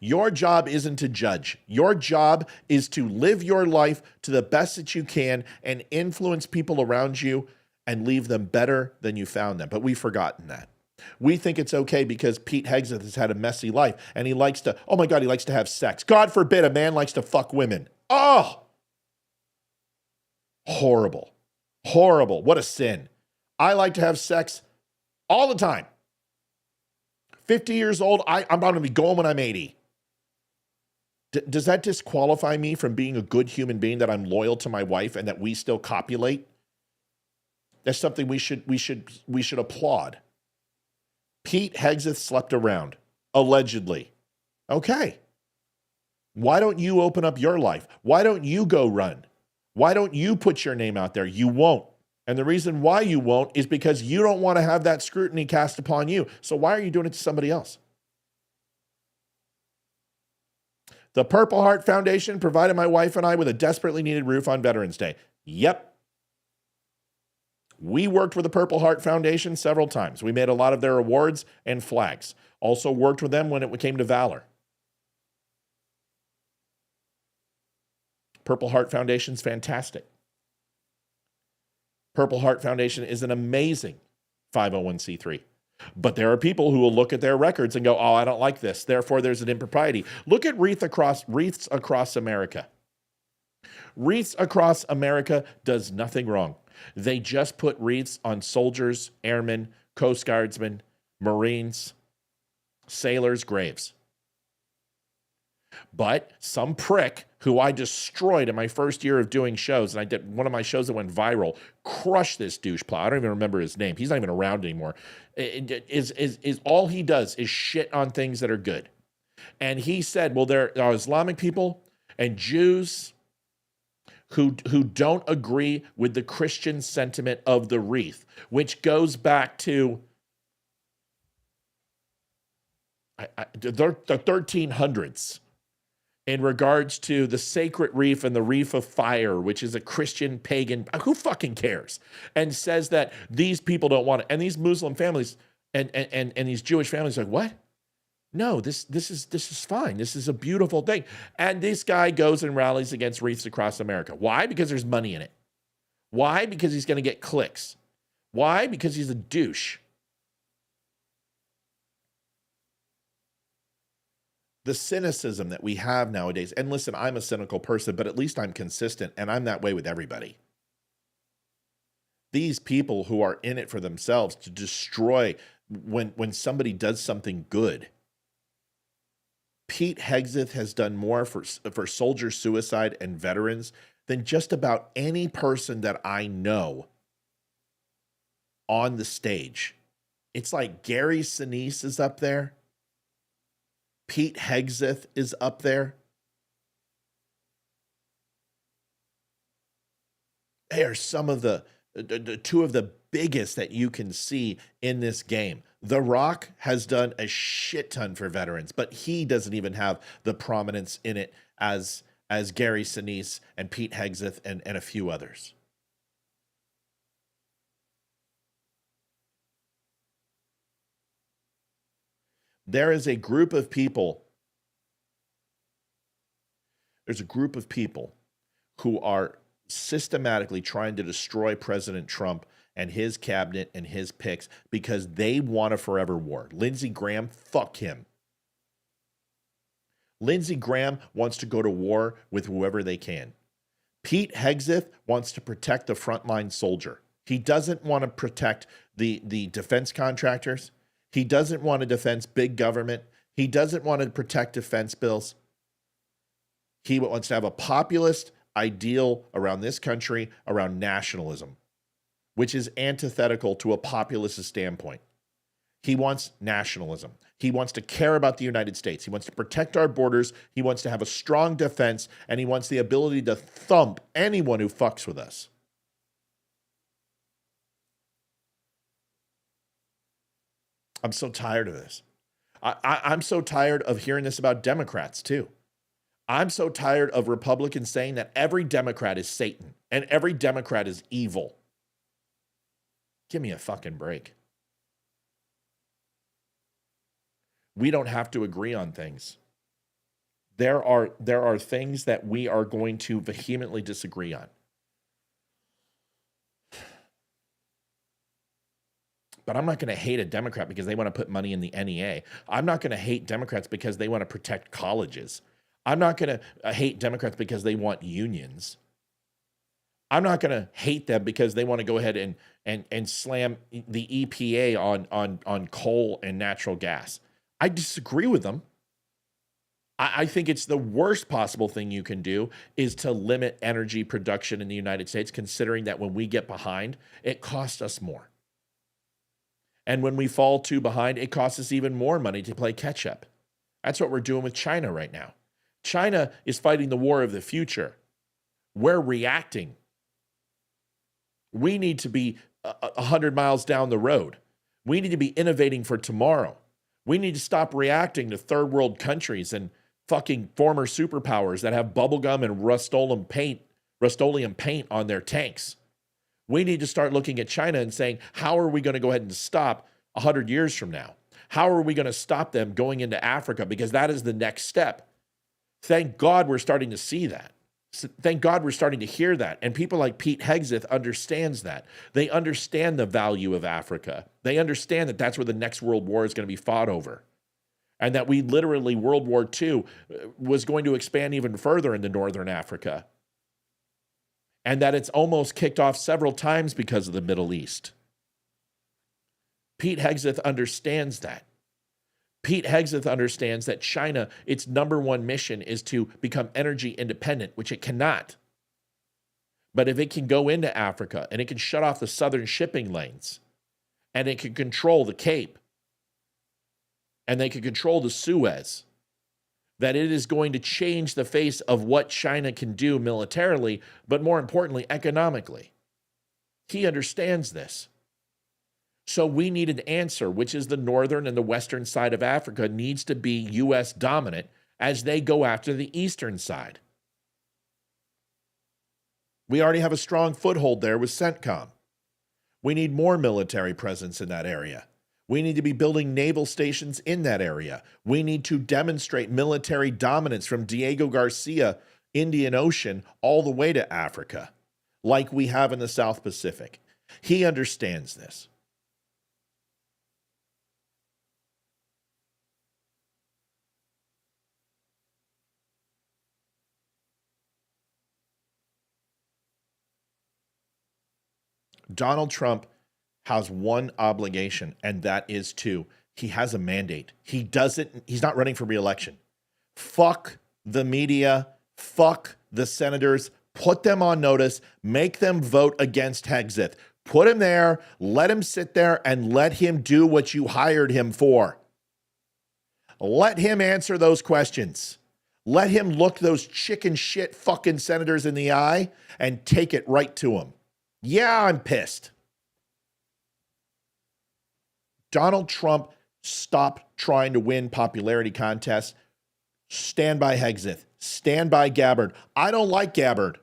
Your job isn't to judge. Your job is to live your life to the best that you can and influence people around you and leave them better than you found them. But we've forgotten that. We think it's okay because Pete Hegseth has had a messy life and he likes to, oh my God, he likes to have sex. God forbid a man likes to fuck women. Oh! Horrible. Horrible. What a sin. I like to have sex all the time. 50 years old, I'm going to be going when I'm 80. Does that disqualify me from being a good human being, that I'm loyal to my wife and that we still copulate? That's something we should applaud. Pete Hegseth slept around, allegedly. Okay. Why don't you open up your life? Why don't you go run? Why don't you put your name out there? You won't. And the reason why you won't is because you don't want to have that scrutiny cast upon you. So why are you doing it to somebody else? The Purple Heart Foundation provided my wife and I with a desperately needed roof on Veterans Day. Yep. We worked with the Purple Heart Foundation several times. We made a lot of their awards and flags. Also worked with them when it came to Valor. Purple Heart Foundation's fantastic. Purple Heart Foundation is an amazing 501c3. But there are people who will look at their records and go, oh, I don't like this. Therefore, there's an impropriety. Look at Wreaths Across America. Wreaths Across America does nothing wrong. They just put wreaths on soldiers, airmen, Coast Guardsmen, Marines, sailors' graves. But some prick who I destroyed in my first year of doing shows, and I did one of my shows that went viral, crushed this douche plow. I don't even remember his name. He's not even around anymore. Is all he does is shit on things that are good. And he said, well, there are Islamic people and Jews who don't agree with the Christian sentiment of the wreath, which goes back to the 1300s in regards to the sacred wreath and the wreath of fire, which is a Christian pagan, who fucking cares, and says that these people don't want it. And these Muslim families and these Jewish families are like, what? No, this is fine. This is a beautiful thing. And this guy goes and rallies against wreaths across America. Why? Because there's money in it. Why? Because he's going to get clicks. Why? Because he's a douche. The cynicism that we have nowadays, and listen, I'm a cynical person, but at least I'm consistent, and I'm that way with everybody. These people who are in it for themselves to destroy when somebody does something good. Pete Hegseth has done more for soldier suicide and veterans than just about any person that I know on the stage. It's like Gary Sinise is up there. Pete Hegseth is up there. They are some of the two of the biggest that you can see in this game. The Rock has done a shit ton for veterans, but he doesn't even have the prominence in it as Gary Sinise and Pete Hegseth and a few others. There is a group of people. There's a group of people who are systematically trying to destroy President Trump and his cabinet and his picks because they want a forever war. Lindsey Graham, fuck him. Lindsey Graham wants to go to war with whoever they can. Pete Hegseth wants to protect the frontline soldier. He doesn't want to protect the defense contractors. He doesn't want to defend big government. He doesn't want to protect defense bills. He wants to have a populist ideal around this country, around nationalism, which is antithetical to a populist standpoint. He wants nationalism. He wants to care about the United States. He wants to protect our borders. He wants to have a strong defense, and he wants the ability to thump anyone who fucks with us. I'm so tired of this. I'm so tired of hearing this about Democrats, too. I'm so tired of Republicans saying that every Democrat is Satan and every Democrat is evil. Give me a fucking break. We don't have to agree on things. There are things that we are going to vehemently disagree on. But I'm not going to hate a Democrat because they want to put money in the NEA. I'm not going to hate Democrats because they want to protect colleges. I'm not going to hate Democrats because they want unions. I'm not going to hate them because they want to go ahead and slam the EPA on coal and natural gas. I disagree with them. I think it's the worst possible thing you can do is to limit energy production in the United States, considering that when we get behind, it costs us more. And when we fall too behind, it costs us even more money to play catch up. That's what we're doing with China right now. China is fighting the war of the future. We're reacting. We need to be 100 miles down the road. We need to be innovating for tomorrow. We need to stop reacting to third world countries and fucking former superpowers that have bubblegum and Rust-Oleum paint on their tanks. We need to start looking at China and saying, how are we going to go ahead and stop 100 years from now? How are we going to stop them going into Africa? Because that is the next step. Thank God we're starting to see that. Thank God we're starting to hear that. And people like Pete Hegseth understands that. They understand the value of Africa. They understand that that's where the next world war is going to be fought over. And that we literally, World War II was going to expand even further into Northern Africa. And that it's almost kicked off several times because of the Middle East. Pete Hegseth understands that. Pete Hegseth understands that China, its number one mission is to become energy independent, which it cannot. But if it can go into Africa and it can shut off the southern shipping lanes and it can control the Cape and they can control the Suez, that it is going to change the face of what China can do militarily, but more importantly, economically. He understands this. So we need an answer, which is the northern and the western side of Africa needs to be U.S. dominant as they go after the eastern side. We already have a strong foothold there with CENTCOM. We need more military presence in that area. We need to be building naval stations in that area. We need to demonstrate military dominance from Diego Garcia, Indian Ocean, all the way to Africa, like we have in the South Pacific. He understands this. Donald Trump has one obligation, and that is he has a mandate. He's not running for re-election. Fuck the media, fuck the senators, put them on notice, make them vote against Hegseth. Put him there, let him sit there, and let him do what you hired him for. Let him answer those questions. Let him look those chicken shit fucking senators in the eye and take it right to them. Yeah, I'm pissed. Donald Trump, stop trying to win popularity contests. Stand by Hegseth. Stand by Gabbard. I don't like Gabbard.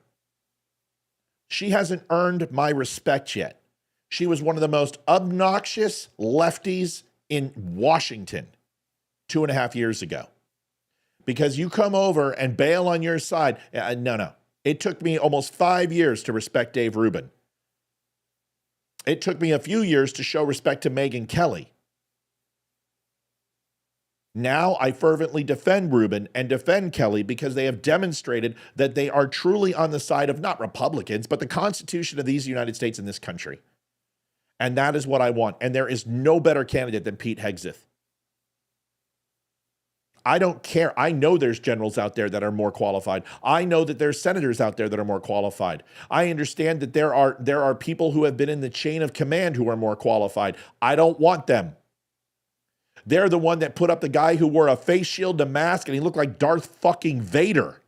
She hasn't earned my respect yet. She was one of the most obnoxious lefties in Washington 2.5 years ago. Because you come over and bail on your side. No. It took me almost 5 years to respect Dave Rubin. It took me a few years to show respect to Megyn Kelly. Now I fervently defend Rubin and defend Kelly because they have demonstrated that they are truly on the side of not Republicans, but the Constitution of these United States and this country. And that is what I want. And there is no better candidate than Pete Hegseth. I don't care. I know there's generals out there that are more qualified. I know that there's senators out there that are more qualified. I understand that there are people who have been in the chain of command who are more qualified. I don't want them. They're the one that put up the guy who wore a face shield, a mask, and he looked like Darth fucking Vader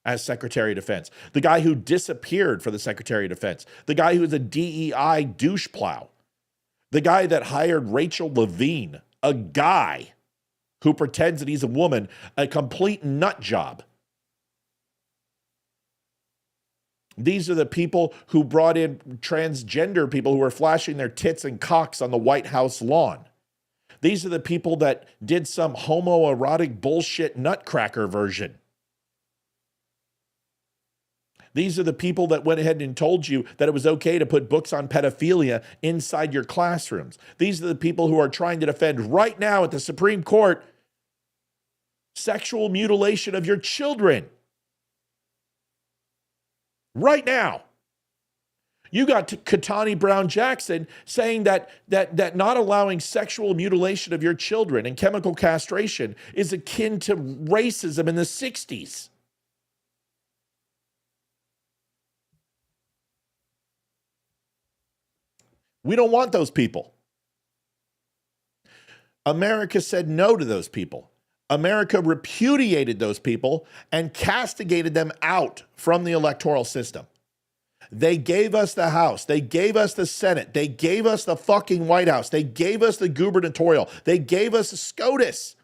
as Secretary of Defense. The guy who disappeared for the Secretary of Defense. The guy who was a DEI douche plow. The guy that hired Rachel Levine, a guy who pretends that he's a woman, a complete nut job. These are the people who brought in transgender people who were flashing their tits and cocks on the White House lawn. These are the people that did some homoerotic bullshit nutcracker version. These are the people that went ahead and told you that it was okay to put books on pedophilia inside your classrooms. These are the people who are trying to defend right now at the Supreme Court sexual mutilation of your children. Right now. You got Ketanji Brown Jackson saying that not allowing sexual mutilation of your children and chemical castration is akin to racism in the 60s. We don't want those people. America said no to those people. America repudiated those people and castigated them out from the electoral system. They gave us the House. They gave us the Senate. They gave us the fucking White House. They gave us the gubernatorial. They gave us the SCOTUS.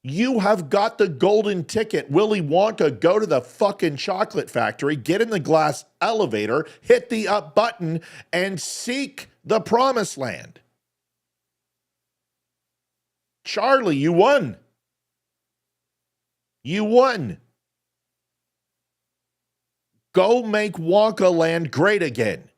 You have got the golden ticket. Willy Wonka, go to the fucking chocolate factory, get in the glass elevator, hit the up button, and seek the promised land. Charlie, you won. You won. Go make Wonka Land great again.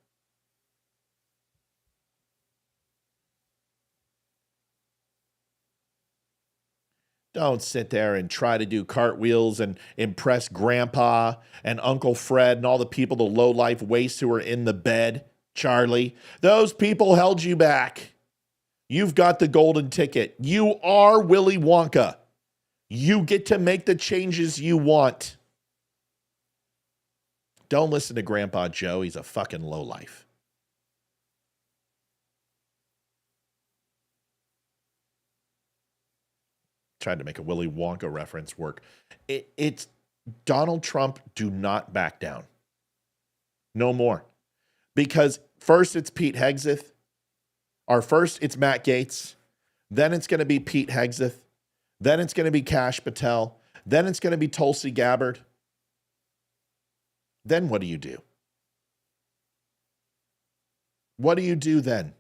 Don't sit there and try to do cartwheels and impress Grandpa and Uncle Fred and all the people, the low-life wastes who are in the bed, Charlie. Those people held you back. You've got the golden ticket. You are Willy Wonka. You get to make the changes you want. Don't listen to Grandpa Joe. He's a fucking lowlife. tried to make a Willy Wonka reference work. It's Donald Trump, do not back down. No more. Because first it's Pete Hegseth, or first it's Matt Gaetz, then it's going to be Pete Hegseth, then it's going to be Kash Patel, then it's going to be Tulsi Gabbard. Then what do you do? What do you do then?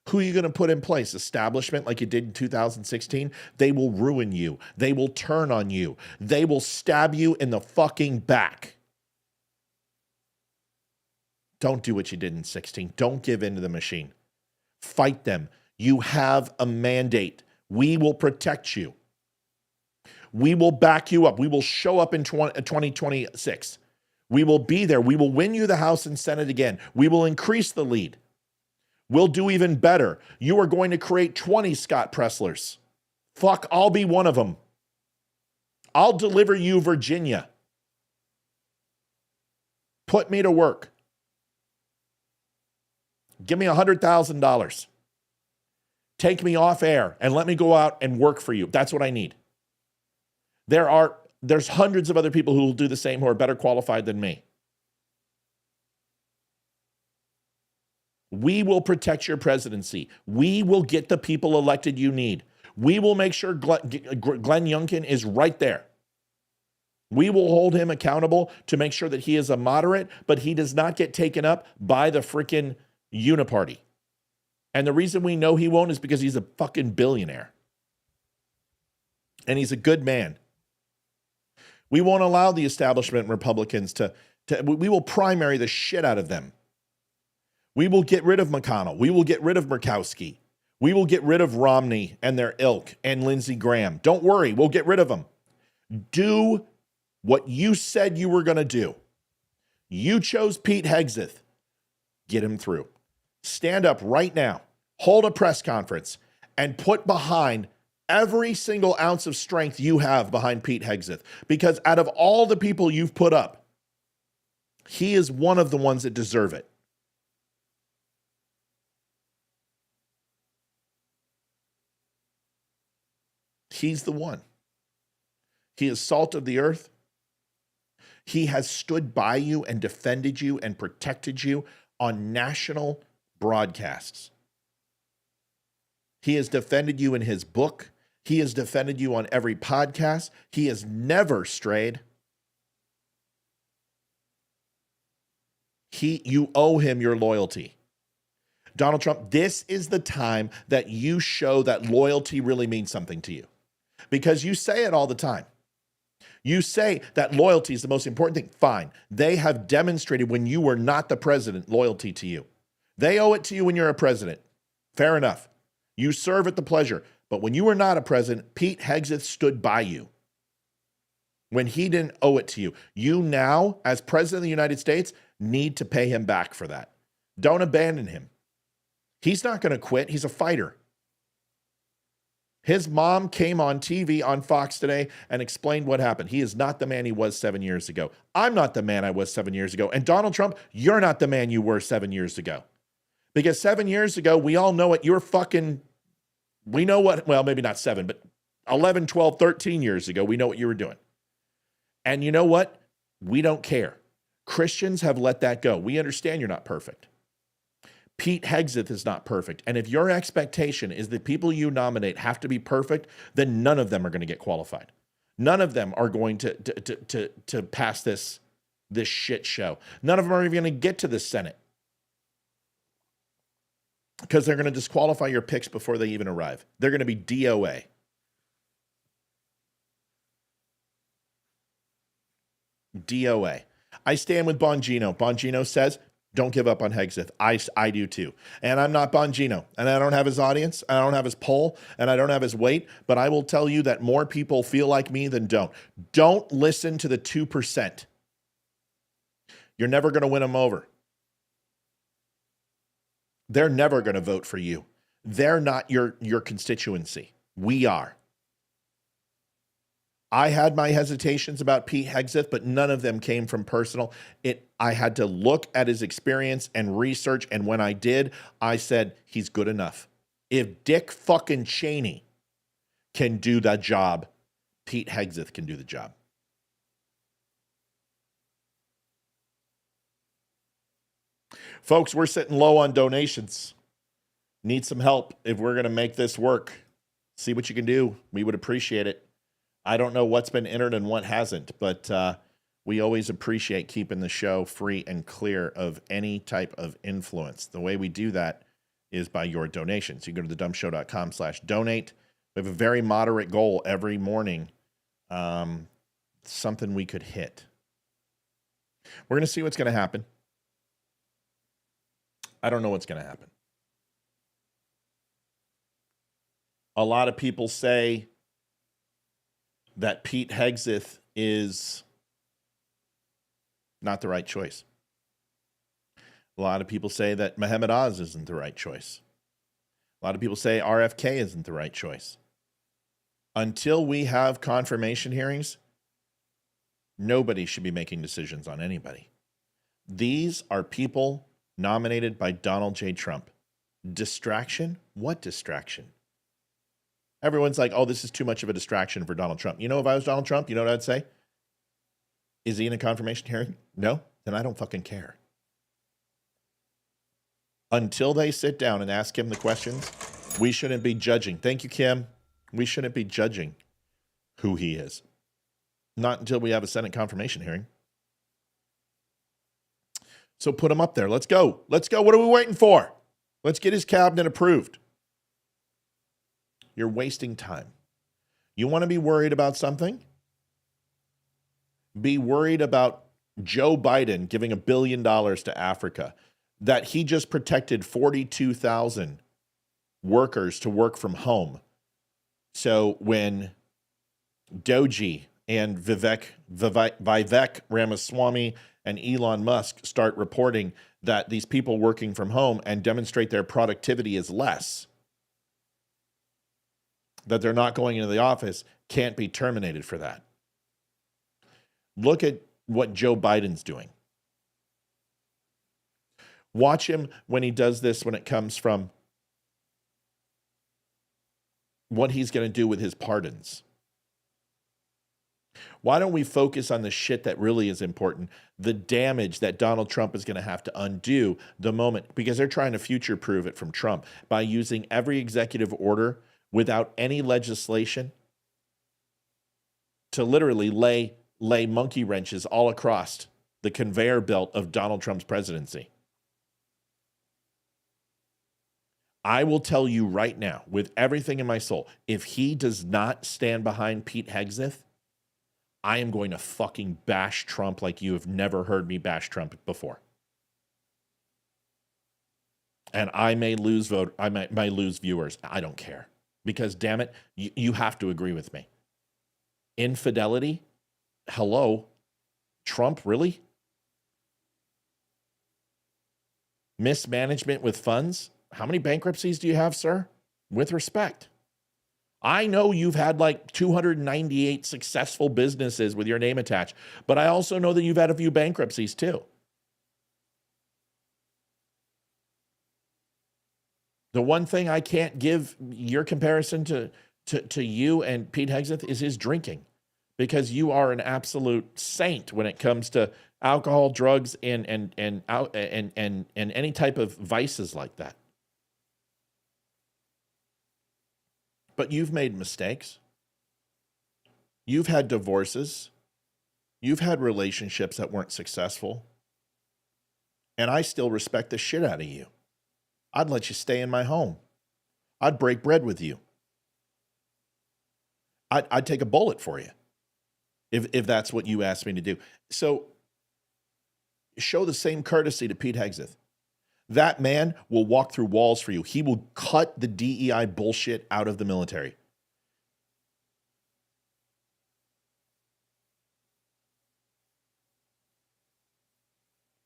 Who are you going to put in place? Establishment like you did in 2016? They will ruin you. They will turn on you. They will stab you in the fucking back. Don't do what you did in 16. Don't give in to the machine. Fight them. You have a mandate. We will protect you. We will back you up. We will show up in 2026. We will be there. We will win you the House and Senate again. We will increase the lead. We'll do even better. You are going to create 20 Scott Presslers. Fuck, I'll be one of them. I'll deliver you Virginia. Put me to work. Give me $100,000. Take me off air and let me go out and work for you. That's what I need. There's hundreds of other people who will do the same who are better qualified than me. We will protect your presidency. We will get the people elected you need. We will make sure Glenn Youngkin is right there. We will hold him accountable to make sure that he is a moderate, but he does not get taken up by the freaking uniparty. And the reason we know he won't is because he's a fucking billionaire. And he's a good man. We won't allow the establishment Republicans we will primary the shit out of them. We will get rid of McConnell. We will get rid of Murkowski. We will get rid of Romney and their ilk and Lindsey Graham. Don't worry, we'll get rid of them. Do what you said you were going to do. You chose Pete Hegseth. Get him through. Stand up right now, hold a press conference, and put behind every single ounce of strength you have behind Pete Hegseth. Because out of all the people you've put up, he is one of the ones that deserve it. He's the one. He is salt of the earth. He has stood by you and defended you and protected you on national broadcasts. He has defended you in his book. He has defended you on every podcast. He has never strayed. You owe him your loyalty. Donald Trump, this is the time that you show that loyalty really means something to you. Because you say it all the time. You say that loyalty is the most important thing. Fine. They have demonstrated when you were not the president, loyalty to you. They owe it to you when you're a president. Fair enough. You serve at the pleasure. But when you were not a president, Pete Hegseth stood by you. When he didn't owe it to you. You now, as president of the United States, need to pay him back for that. Don't abandon him. He's not going to quit. He's a fighter. His mom came on TV on Fox today and explained what happened. He is not the man he was 7 years ago. I'm not the man I was 7 years ago. And Donald Trump, you're not the man you were 7 years ago. Because 7 years ago, we all know it. We know what, well, maybe not 7, but 11, 12, 13 years ago, we know what you were doing. And you know what? We don't care. Christians have let that go. We understand you're not perfect. Pete Hegseth is not perfect. And if your expectation is that people you nominate have to be perfect, then none of them are going to get qualified. None of them are going to pass this shit show. None of them are even going to get to the Senate. Because they're going to disqualify your picks before they even arrive. They're going to be DOA. DOA. I stand with Bongino. Bongino says, don't give up on Hegseth. I do too. And I'm not Bongino. And I don't have his audience. And I don't have his poll. And I don't have his weight. But I will tell you that more people feel like me than don't. Don't listen to the 2%. You're never going to win them over. They're never going to vote for you. They're not your constituency. We are. I had my hesitations about Pete Hegseth, but none of them came from personal. I had to look at his experience and research, and when I did, I said, he's good enough. If Dick fucking Cheney can do the job. Pete Hegseth can do the job. Folks, we're sitting low on donations. Need some help if we're going to make this work. See what you can do. We would appreciate it. I don't know what's been entered and what hasn't, but we always appreciate keeping the show free and clear of any type of influence. The way we do that is by your donations. You go to thedumshow.com/donate. We have a very moderate goal every morning. Something we could hit. We're going to see what's going to happen. I don't know what's going to happen. A lot of people say that Pete Hegseth is not the right choice. A lot of people say that Mohammed Oz isn't the right choice. A lot of people say RFK isn't the right choice. Until we have confirmation hearings, nobody should be making decisions on anybody. These are people nominated by Donald J. Trump. Distraction? What distraction? Everyone's like, oh, this is too much of a distraction for Donald Trump. You know, if I was Donald Trump, you know what I'd say? Is he in a confirmation hearing? No? Then I don't fucking care. Until they sit down and ask him the questions, we shouldn't be judging. Thank you, Kim. We shouldn't be judging who he is. Not until we have a Senate confirmation hearing. So put him up there. Let's go. Let's go. What are we waiting for? Let's get his cabinet approved. You're wasting time. You want to be worried about something? Be worried about Joe Biden giving $1 billion to Africa, that he just protected 42,000 workers to work from home. So when Doji and Vivek Ramaswamy and Elon Musk start reporting that these people working from home and demonstrate their productivity is less, that they're not going into the office, can't be terminated for that. Look at what Joe Biden's doing. Watch him when he does this, when it comes from what he's going to do with his pardons. Why don't we focus on the shit that really is important, the damage that Donald Trump is going to have to undo the moment, because they're trying to future-proof it from Trump by using every executive order without any legislation to literally lay monkey wrenches all across the conveyor belt of Donald Trump's presidency. I will tell you right now, with everything in my soul, if he does not stand behind Pete Hegseth, I am going to fucking bash Trump like you have never heard me bash Trump before. And I may lose I might lose viewers. I don't care. Because, damn it, you have to agree with me. Infidelity? Hello? Trump, really? Mismanagement with funds? How many bankruptcies do you have, sir? With respect. I know you've had like 298 successful businesses with your name attached, but I also know that you've had a few bankruptcies too. The one thing I can't give your comparison to you and Pete Hegseth is his drinking, because you are an absolute saint when it comes to alcohol, drugs, and any type of vices like that. But you've made mistakes. You've had divorces. You've had relationships that weren't successful. And I still respect the shit out of you. I'd let you stay in my home. I'd break bread with you. I'd take a bullet for you if that's what you asked me to do. So show the same courtesy to Pete Hegseth. That man will walk through walls for you. He will cut the DEI bullshit out of the military.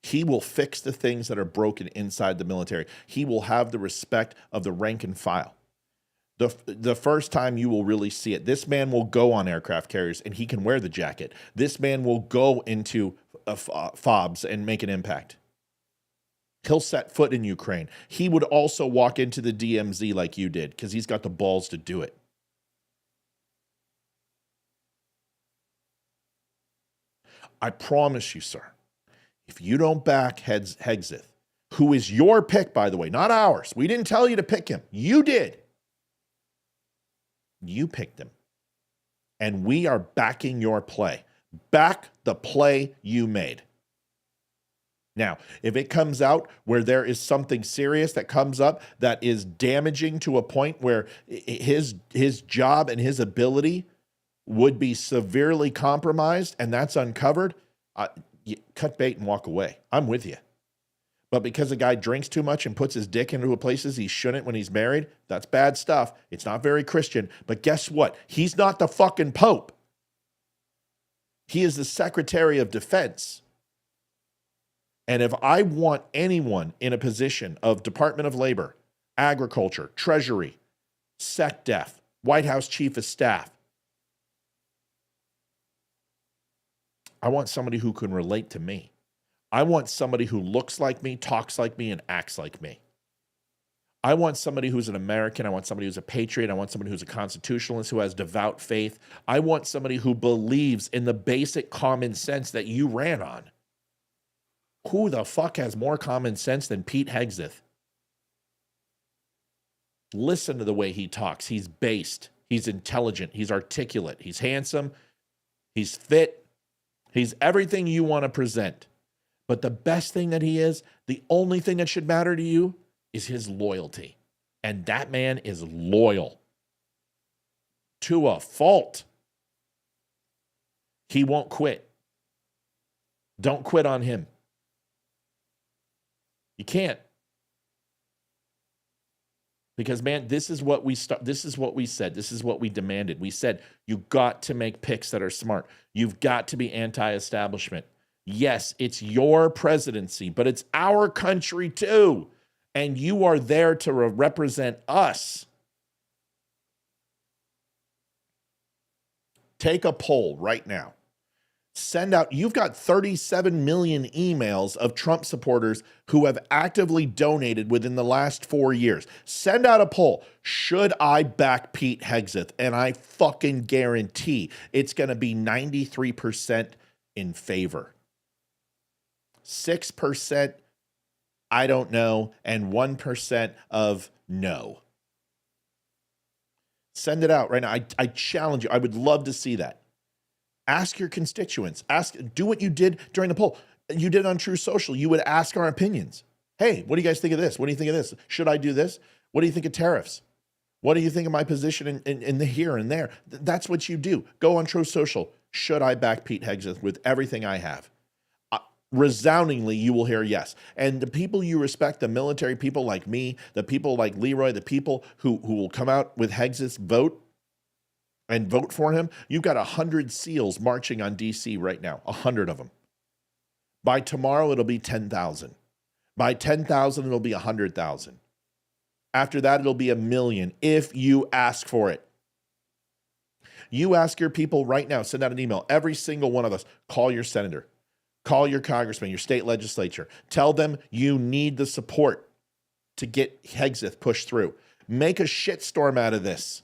He will fix the things that are broken inside the military. He will have the respect of the rank and file. The first time you will really see it, this man will go on aircraft carriers and he can wear the jacket. This man will go into FOBs and make an impact. He'll set foot in Ukraine. He would also walk into the DMZ like you did because he's got the balls to do it. I promise you, sir, if you don't back Hegseth, who is your pick, by the way, not ours. We didn't tell you to pick him. You did. You picked him. And we are backing your play. Back the play you made. Now, if it comes out where there is something serious that comes up that is damaging to a point where his job and his ability would be severely compromised, and that's uncovered, you cut bait and walk away. I'm with you. But because a guy drinks too much and puts his dick into places he shouldn't when he's married, that's bad stuff. It's not very Christian. But guess what? He's not the fucking Pope. He is the Secretary of Defense. And if I want anyone in a position of Department of Labor, Agriculture, Treasury, SecDef, White House Chief of Staff, I want somebody who can relate to me. I want somebody who looks like me, talks like me, and acts like me. I want somebody who's an American. I want somebody who's a patriot. I want somebody who's a constitutionalist, who has devout faith. I want somebody who believes in the basic common sense that you ran on. Who the fuck has more common sense than Pete Hegseth? Listen to the way he talks. He's based. He's intelligent. He's articulate. He's handsome. He's fit. He's everything you want to present. But the best thing that he is, the only thing that should matter to you, is his loyalty. And that man is loyal. To a fault. He won't quit. Don't quit on him. You can't. Because, man, this is what we said. This is what we demanded. We said, you got to make picks that are smart. You've got to be anti-establishment. Yes, it's your presidency, but it's our country too. And you are there to represent us. Take a poll right now. Send out, you've got 37 million emails of Trump supporters who have actively donated within the last 4 years. Send out a poll. Should I back Pete Hegseth? And I fucking guarantee it's going to be 93% in favor. 6%, I don't know, and 1% of no. Send it out right now. I challenge you. I would love to see that. Ask your constituents. Do what you did during the poll. You did on True Social. You would ask our opinions. Hey, what do you guys think of this? What do you think of this? Should I do this? What do you think of tariffs? What do you think of my position in the here and there? That's what you do. Go on True Social. Should I back Pete Hegseth with everything I have? Resoundingly, you will hear yes. And the people you respect, the military people like me, the people like Leroy, the people who will come out with Hegseth's vote and vote for him, you've got 100 SEALs marching on D.C. right now, 100 of them. By tomorrow, it'll be 10,000. By 10,000, it'll be 100,000. After that, it'll be 1 million if you ask for it. You ask your people right now, send out an email. Every single one of us, call your senator. Call your congressman, your state legislature. Tell them you need the support to get Hegseth pushed through. Make a shitstorm out of this.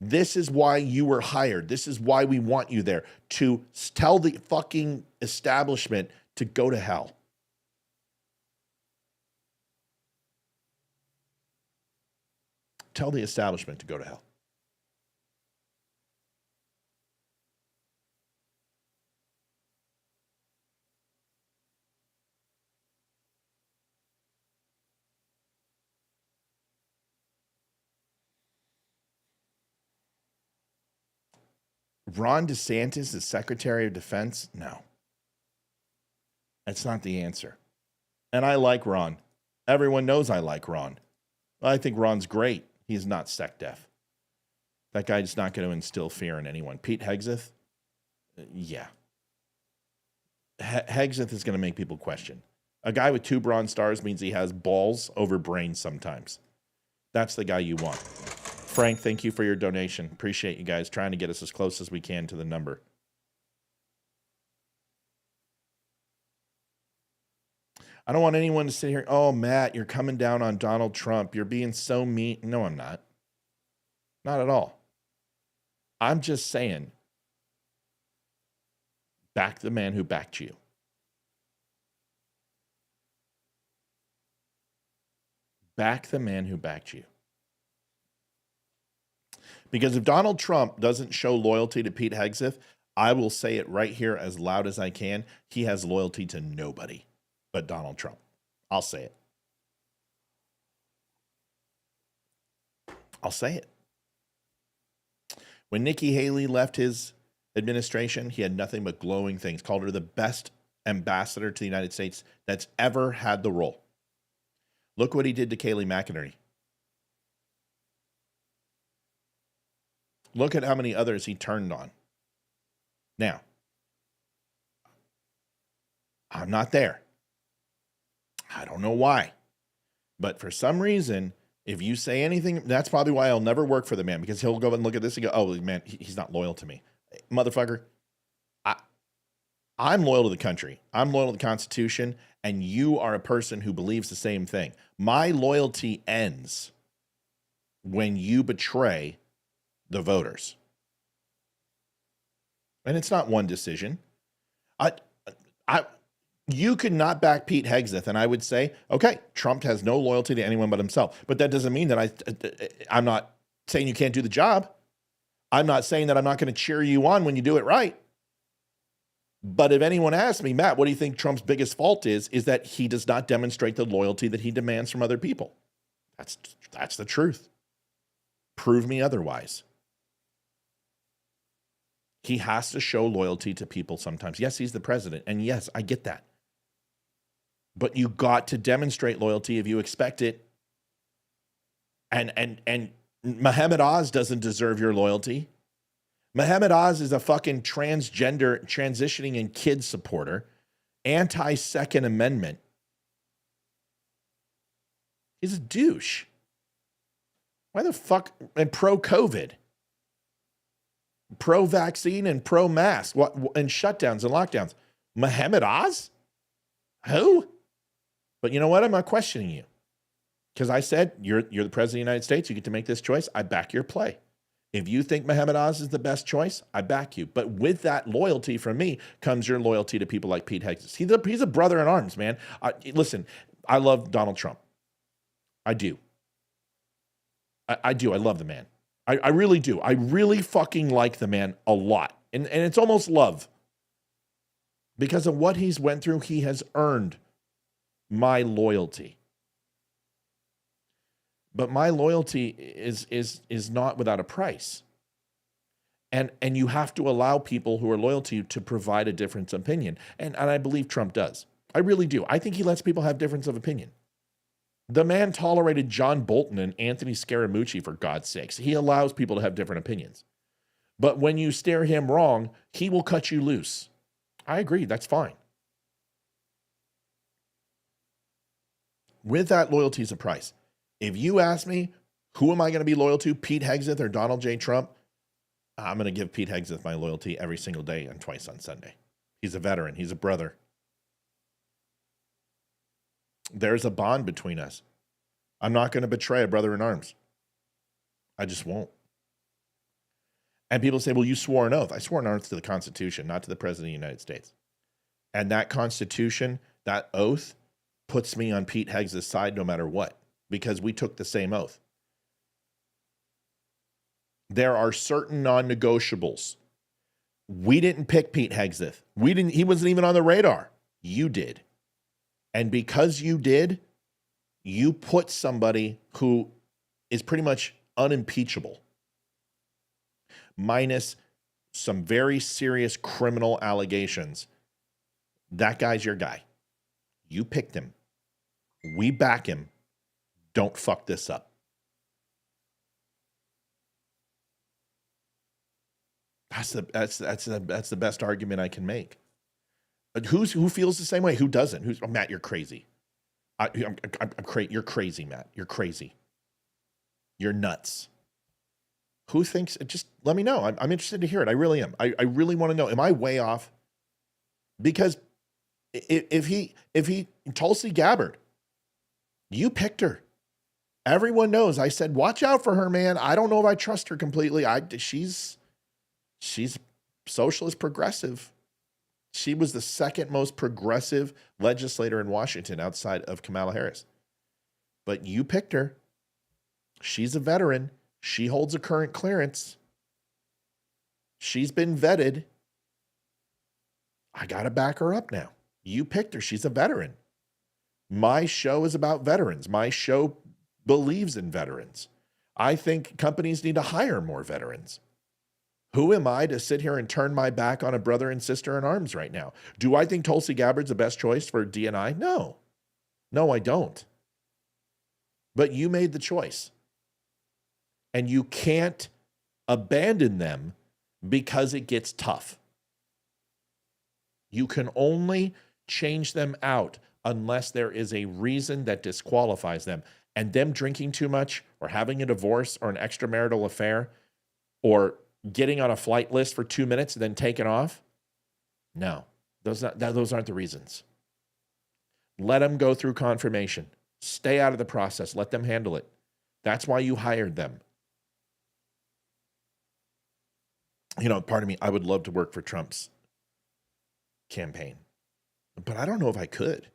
This is why you were hired. This is why we want you there, to tell the fucking establishment to go to hell. Tell the establishment to go to hell. Ron DeSantis is Secretary of Defense? No. That's not the answer. And I like Ron. Everyone knows I like Ron. I think Ron's great. He's not SecDef. That guy's not going to instill fear in anyone. Pete Hegseth? Yeah. Hegseth is going to make people question. A guy with 2 Bronze Stars means he has balls over brains sometimes. That's the guy you want. Frank, thank you for your donation. Appreciate you guys trying to get us as close as we can to the number. I don't want anyone to sit here, oh, Matt, you're coming down on Donald Trump. You're being so mean. No, I'm not. Not at all. I'm just saying, Back the man who backed you. Back the man who backed you. Because if Donald Trump doesn't show loyalty to Pete Hegseth, I will say it right here as loud as I can. He has loyalty to nobody but Donald Trump. I'll say it. I'll say it. When Nikki Haley left his administration, he had nothing but glowing things, called her the best ambassador to the United States that's ever had the role. Look what he did to Kayleigh McEnany. Look at how many others he turned on. Now, I'm not there. I don't know why. But for some reason, if you say anything, that's probably why I'll never work for the man, because he'll go and look at this and go, oh, man, he's not loyal to me. Motherfucker, I'm loyal to the country. I'm loyal to the Constitution, and you are a person who believes the same thing. My loyalty ends when you betray the voters. And it's not one decision. You could not back Pete Hegseth, and I would say, okay, Trump has no loyalty to anyone but himself. But that doesn't mean that I'm not saying you can't do the job. I'm not saying that I'm not going to cheer you on when you do it right. But if anyone asks me, Matt, what do you think Trump's biggest fault is that he does not demonstrate the loyalty that he demands from other people. That's the truth. Prove me otherwise. He has to show loyalty to people sometimes. Yes, he's the president, and yes, I get that. But you got to demonstrate loyalty if you expect it. And Mohammed Oz doesn't deserve your loyalty. Mohammed Oz is a fucking transgender, transitioning and kid supporter, anti-Second Amendment. He's a douche. Why the fuck? And pro-COVID. Pro-vaccine and pro-mask. And shutdowns and lockdowns. Mohammed Oz? Who? But you know what? I'm not questioning you. Because I said, you're the president of the United States. You get to make this choice. I back your play. If you think Mohammed Oz is the best choice, I back you. But with that loyalty from me comes your loyalty to people like Pete Hegseth. He's a brother in arms, man. Listen, I love Donald Trump. I do. I do. I love the man. I really do. I really fucking like the man a lot. And it's almost love. Because of what he's went through, he has earned my loyalty. But my loyalty is not without a price. And you have to allow people who are loyal to you to provide a different opinion. And I believe Trump does. I really do. I think he lets people have difference of opinion. The man tolerated John Bolton and Anthony Scaramucci, for God's sakes. He allows people to have different opinions. But when you steer him wrong, he will cut you loose. I agree. That's fine. With that, loyalty is a price. If you ask me, who am I going to be loyal to, Pete Hegseth or Donald J. Trump? I'm going to give Pete Hegseth my loyalty every single day and twice on Sunday. He's a veteran. He's a brother. There's a bond between us. I'm not going to betray a brother in arms. I just won't. And people say, well, you swore an oath. I swore an oath to the Constitution, not to the President of the United States. And that Constitution, that oath, puts me on Pete Hegseth's side no matter what, because we took the same oath. There are certain non-negotiables. We didn't pick Pete Hegseth. He wasn't even on the radar. You did. And because you did, you put somebody who is pretty much unimpeachable, minus some very serious criminal allegations. That guy's your guy. You picked him. We back him. Don't fuck this up. That's the best argument I can make. But who feels the same way? Who doesn't? Matt, you're crazy. You're crazy, Matt. You're crazy. You're nuts. Who thinks? Just let me know. I'm interested to hear it. I really am. I really want to know. Am I way off? Because if he Tulsi Gabbard, you picked her. Everyone knows. I said, watch out for her, man. I don't know if I trust her completely. She's socialist progressive. She was the second most progressive legislator in Washington outside of Kamala Harris. But you picked her. She's a veteran. She holds a current clearance. She's been vetted. I got to back her up now. You picked her. She's a veteran. My show is about veterans. My show believes in veterans. I think companies need to hire more veterans. Who am I to sit here and turn my back on a brother and sister in arms right now? Do I think Tulsi Gabbard's the best choice for DNI? No. No, I don't. But you made the choice. And you can't abandon them because it gets tough. You can only change them out unless there is a reason that disqualifies them. And them drinking too much or having a divorce or an extramarital affair or getting on a flight list for 2 minutes and then taking off? No, those aren't the reasons. Let them go through confirmation. Stay out of the process. Let them handle it. That's why you hired them. You know, pardon me, I would love to work for Trump's campaign, but I don't know if I could.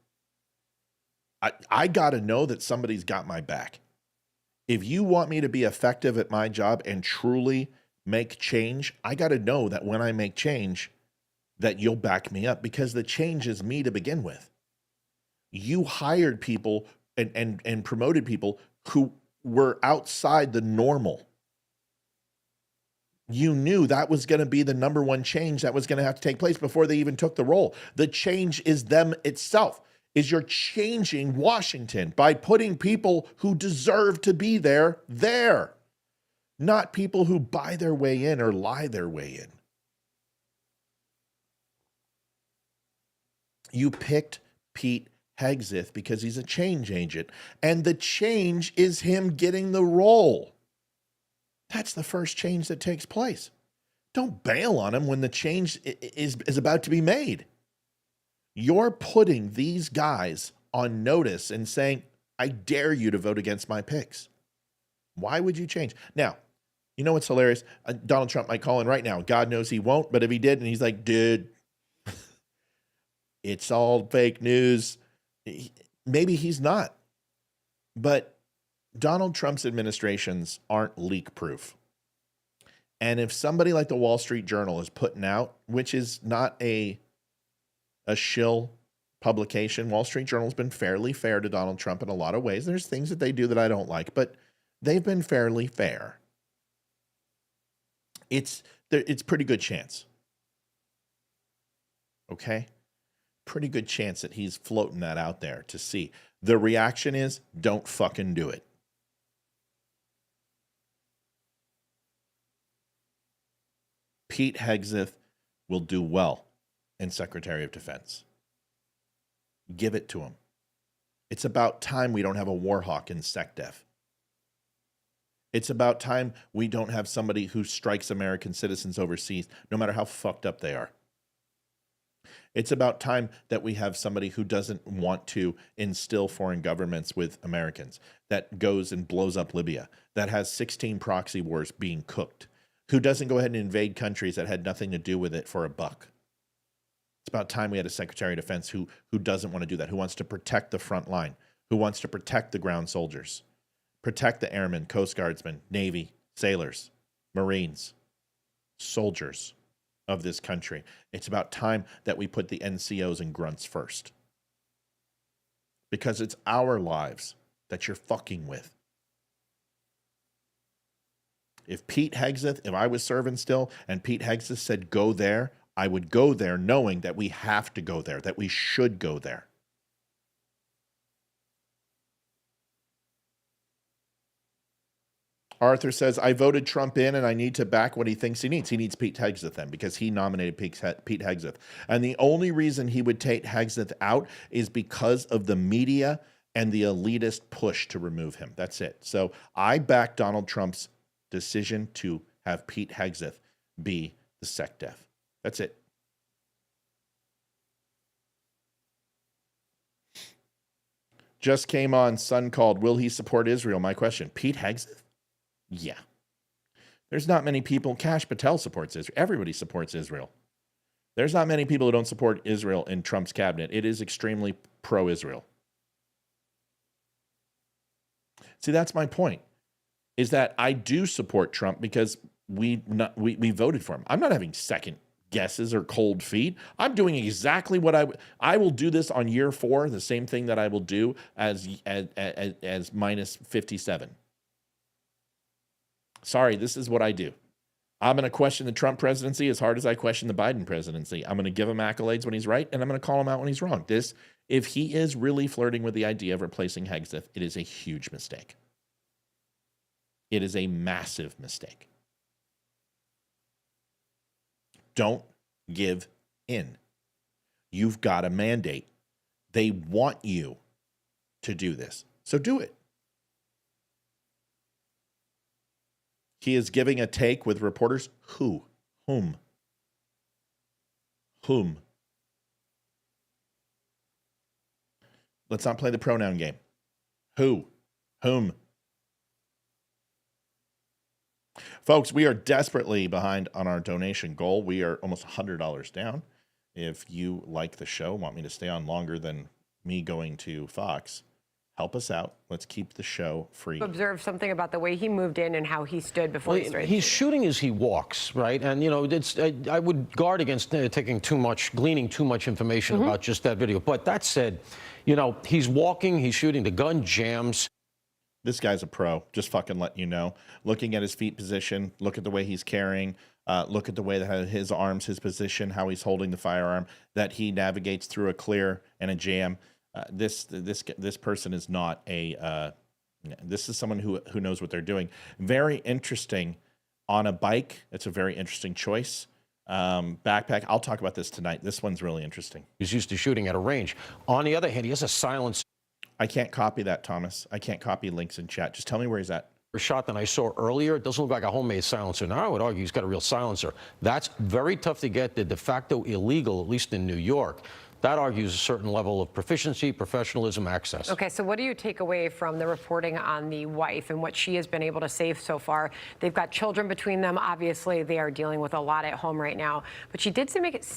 I got to know that somebody's got my back. If you want me to be effective at my job and truly make change, I got to know that when I make change, that you'll back me up, because the change is me to begin with. You hired people and promoted people who were outside the normal. You knew that was going to be the number one change that was going to have to take place before they even took the role. The change is them itself. Is you're changing Washington by putting people who deserve to be there, not people who buy their way in or lie their way in. You picked Pete Hegseth because he's a change agent, and the change is him getting the role. That's the first change that takes place. Don't bail on him when the change is about to be made. You're putting these guys on notice and saying, I dare you to vote against my picks. Why would you change? Now, you know what's hilarious? Donald Trump might call in right now. God knows he won't, but if he did, and he's like, dude, it's all fake news. Maybe he's not. But Donald Trump's administrations aren't leak proof. And if somebody like the Wall Street Journal is putting out, which is not a shill publication, Wall Street Journal's been fairly fair to Donald Trump in a lot of ways. There's things that they do that I don't like, but they've been fairly fair. It's pretty good chance. Okay? Pretty good chance that he's floating that out there to see. The reaction is, don't fucking do it. Pete Hegseth will do well in Secretary of Defense. Give it to him. It's about time we don't have a war hawk in SecDef. It's about time we don't have somebody who strikes American citizens overseas, no matter how fucked up they are. It's about time that we have somebody who doesn't want to instill foreign governments with Americans, that goes and blows up Libya, that has 16 proxy wars being cooked, who doesn't go ahead and invade countries that had nothing to do with it for a buck. It's about time we had a Secretary of Defense who doesn't want to do that, who wants to protect the front line, who wants to protect the ground soldiers, protect the airmen, Coast Guardsmen, Navy, sailors, Marines, soldiers of this country. It's about time that we put the NCOs and grunts first. Because it's our lives that you're fucking with. If Pete Hegseth, if I was serving still and Pete Hegseth said go there, I would go there knowing that we have to go there, that we should go there. Arthur says, I voted Trump in and I need to back what he thinks he needs. He needs Pete Hegseth then because he nominated Pete Hegseth. And the only reason he would take Hegseth out is because of the media and the elitist push to remove him. That's it. So I back Donald Trump's decision to have Pete Hegseth be the SecDef. That's it. Just came on, Sun called. Will he support Israel? My question. Pete Hegseth? Yeah. There's not many people. Kash Patel supports Israel. Everybody supports Israel. There's not many people who don't support Israel in Trump's cabinet. It is extremely pro-Israel. See, that's my point, is that I do support Trump because we voted for him. I'm not having second guesses or cold feet. I'm doing exactly what I will do this on year 4, the same thing that I will do as minus 57. Sorry, this is what I do. I'm going to question the Trump presidency as hard as I question the Biden presidency. I'm going to give him accolades when he's right, and I'm going to call him out when he's wrong. If he is really flirting with the idea of replacing Hegseth, it is a huge mistake. It is a massive mistake. Don't give in. You've got a mandate. They want you to do this. So do it. He is giving a take with reporters. Who? Whom? Whom? Let's not play the pronoun game. Who? Whom? Folks, we are desperately behind on our donation goal. We are almost $100 down. If you like the show, want me to stay on longer than me going to Fox, help us out. Let's keep the show free. Observe something about the way he moved in and how he stood before he started. He's shooting as he walks, right? And, you know, I would guard against gleaning too much information about just that video. But that said, you know, he's walking, he's shooting, the gun jams. This guy's a pro, just fucking letting you know. Looking at his feet position, look at the way he's carrying, look at the way that his arms, his position, how he's holding the firearm, that he navigates through a clear and a jam. This person is not a, this is someone who knows what they're doing. Very interesting on a bike. It's a very interesting choice. Backpack, I'll talk about this tonight. This one's really interesting. He's used to shooting at a range. On the other hand, he has a silencer. I can't copy that, Thomas. I can't copy links in chat. Just tell me where he's at. Shot than I saw earlier. It doesn't look like a homemade silencer. Now, I would argue he's got a real silencer. That's very tough to get. They're de facto illegal, at least in New York. That argues a certain level of proficiency, professionalism, access. Okay, so what do you take away from the reporting on the wife and what she has been able to save so far? They've got children between them. Obviously, they are dealing with a lot at home right now. But she did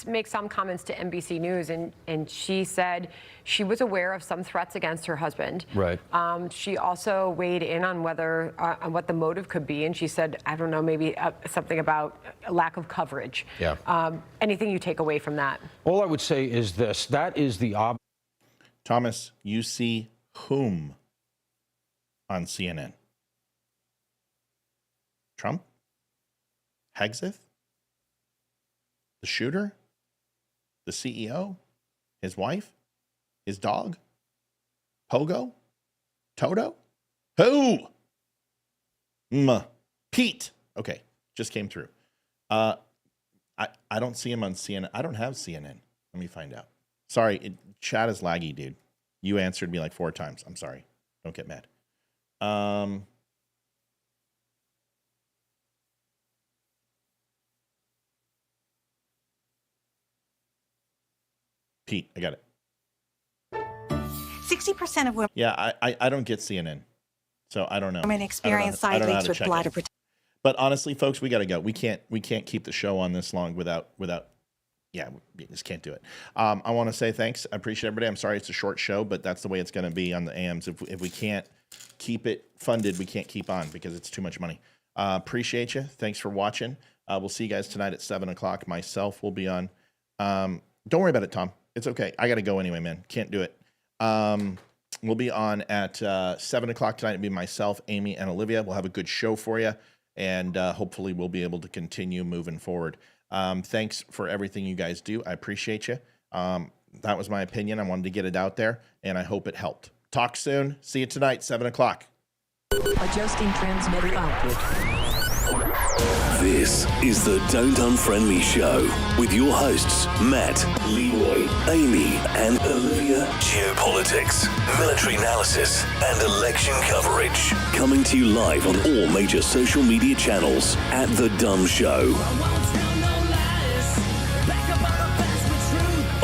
make some comments to NBC News, and she said she was aware of some threats against her husband. Right. She also weighed in on whether on what the motive could be, and she said, I don't know, maybe something about a lack of coverage. Yeah. Anything you take away from that? All I would say is this. That is the Thomas, you see whom on CNN? Trump? Hegseth? The shooter? The CEO? His wife? His dog? Pogo? Toto? Who? Pete. Okay, just came through. I don't see him on CNN. I don't have CNN. Let me find out. Sorry, chat is laggy, dude. You answered me like 4 times. I'm sorry. Don't get mad. Pete, I got it. 60% of women. Yeah, I don't get CNN, so I don't know. Women experience side leaks with bladder protection. But honestly, folks, we got to go. We can't keep the show on this long without. Yeah, we just can't do it. I want to say thanks. I appreciate everybody. I'm sorry it's a short show, but that's the way it's going to be on the AMs. If we can't keep it funded, we can't keep on because it's too much money. Appreciate you. Thanks for watching. We'll see you guys tonight at 7 o'clock. Myself will be on. Don't worry about it, Tom. It's okay. I got to go anyway, man. Can't do it. We'll be on at 7 o'clock tonight. It'll be myself, Amy, and Olivia. We'll have a good show for you, and hopefully we'll be able to continue moving forward. Thanks for everything you guys do. I appreciate you. That was my opinion. I wanted to get it out there, and I hope it helped. Talk soon. See you tonight, 7 o'clock. Adjusting transmitter output. This is the Don't Unfriend Me Show with your hosts, Matt, Leroy, Amy, and Olivia. Geopolitics, military analysis, and election coverage. Coming to you live on all major social media channels at The DUM Show.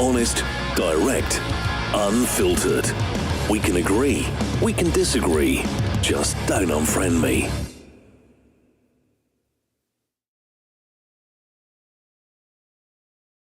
Honest, direct, unfiltered. We can agree, we can disagree. Just don't unfriend me.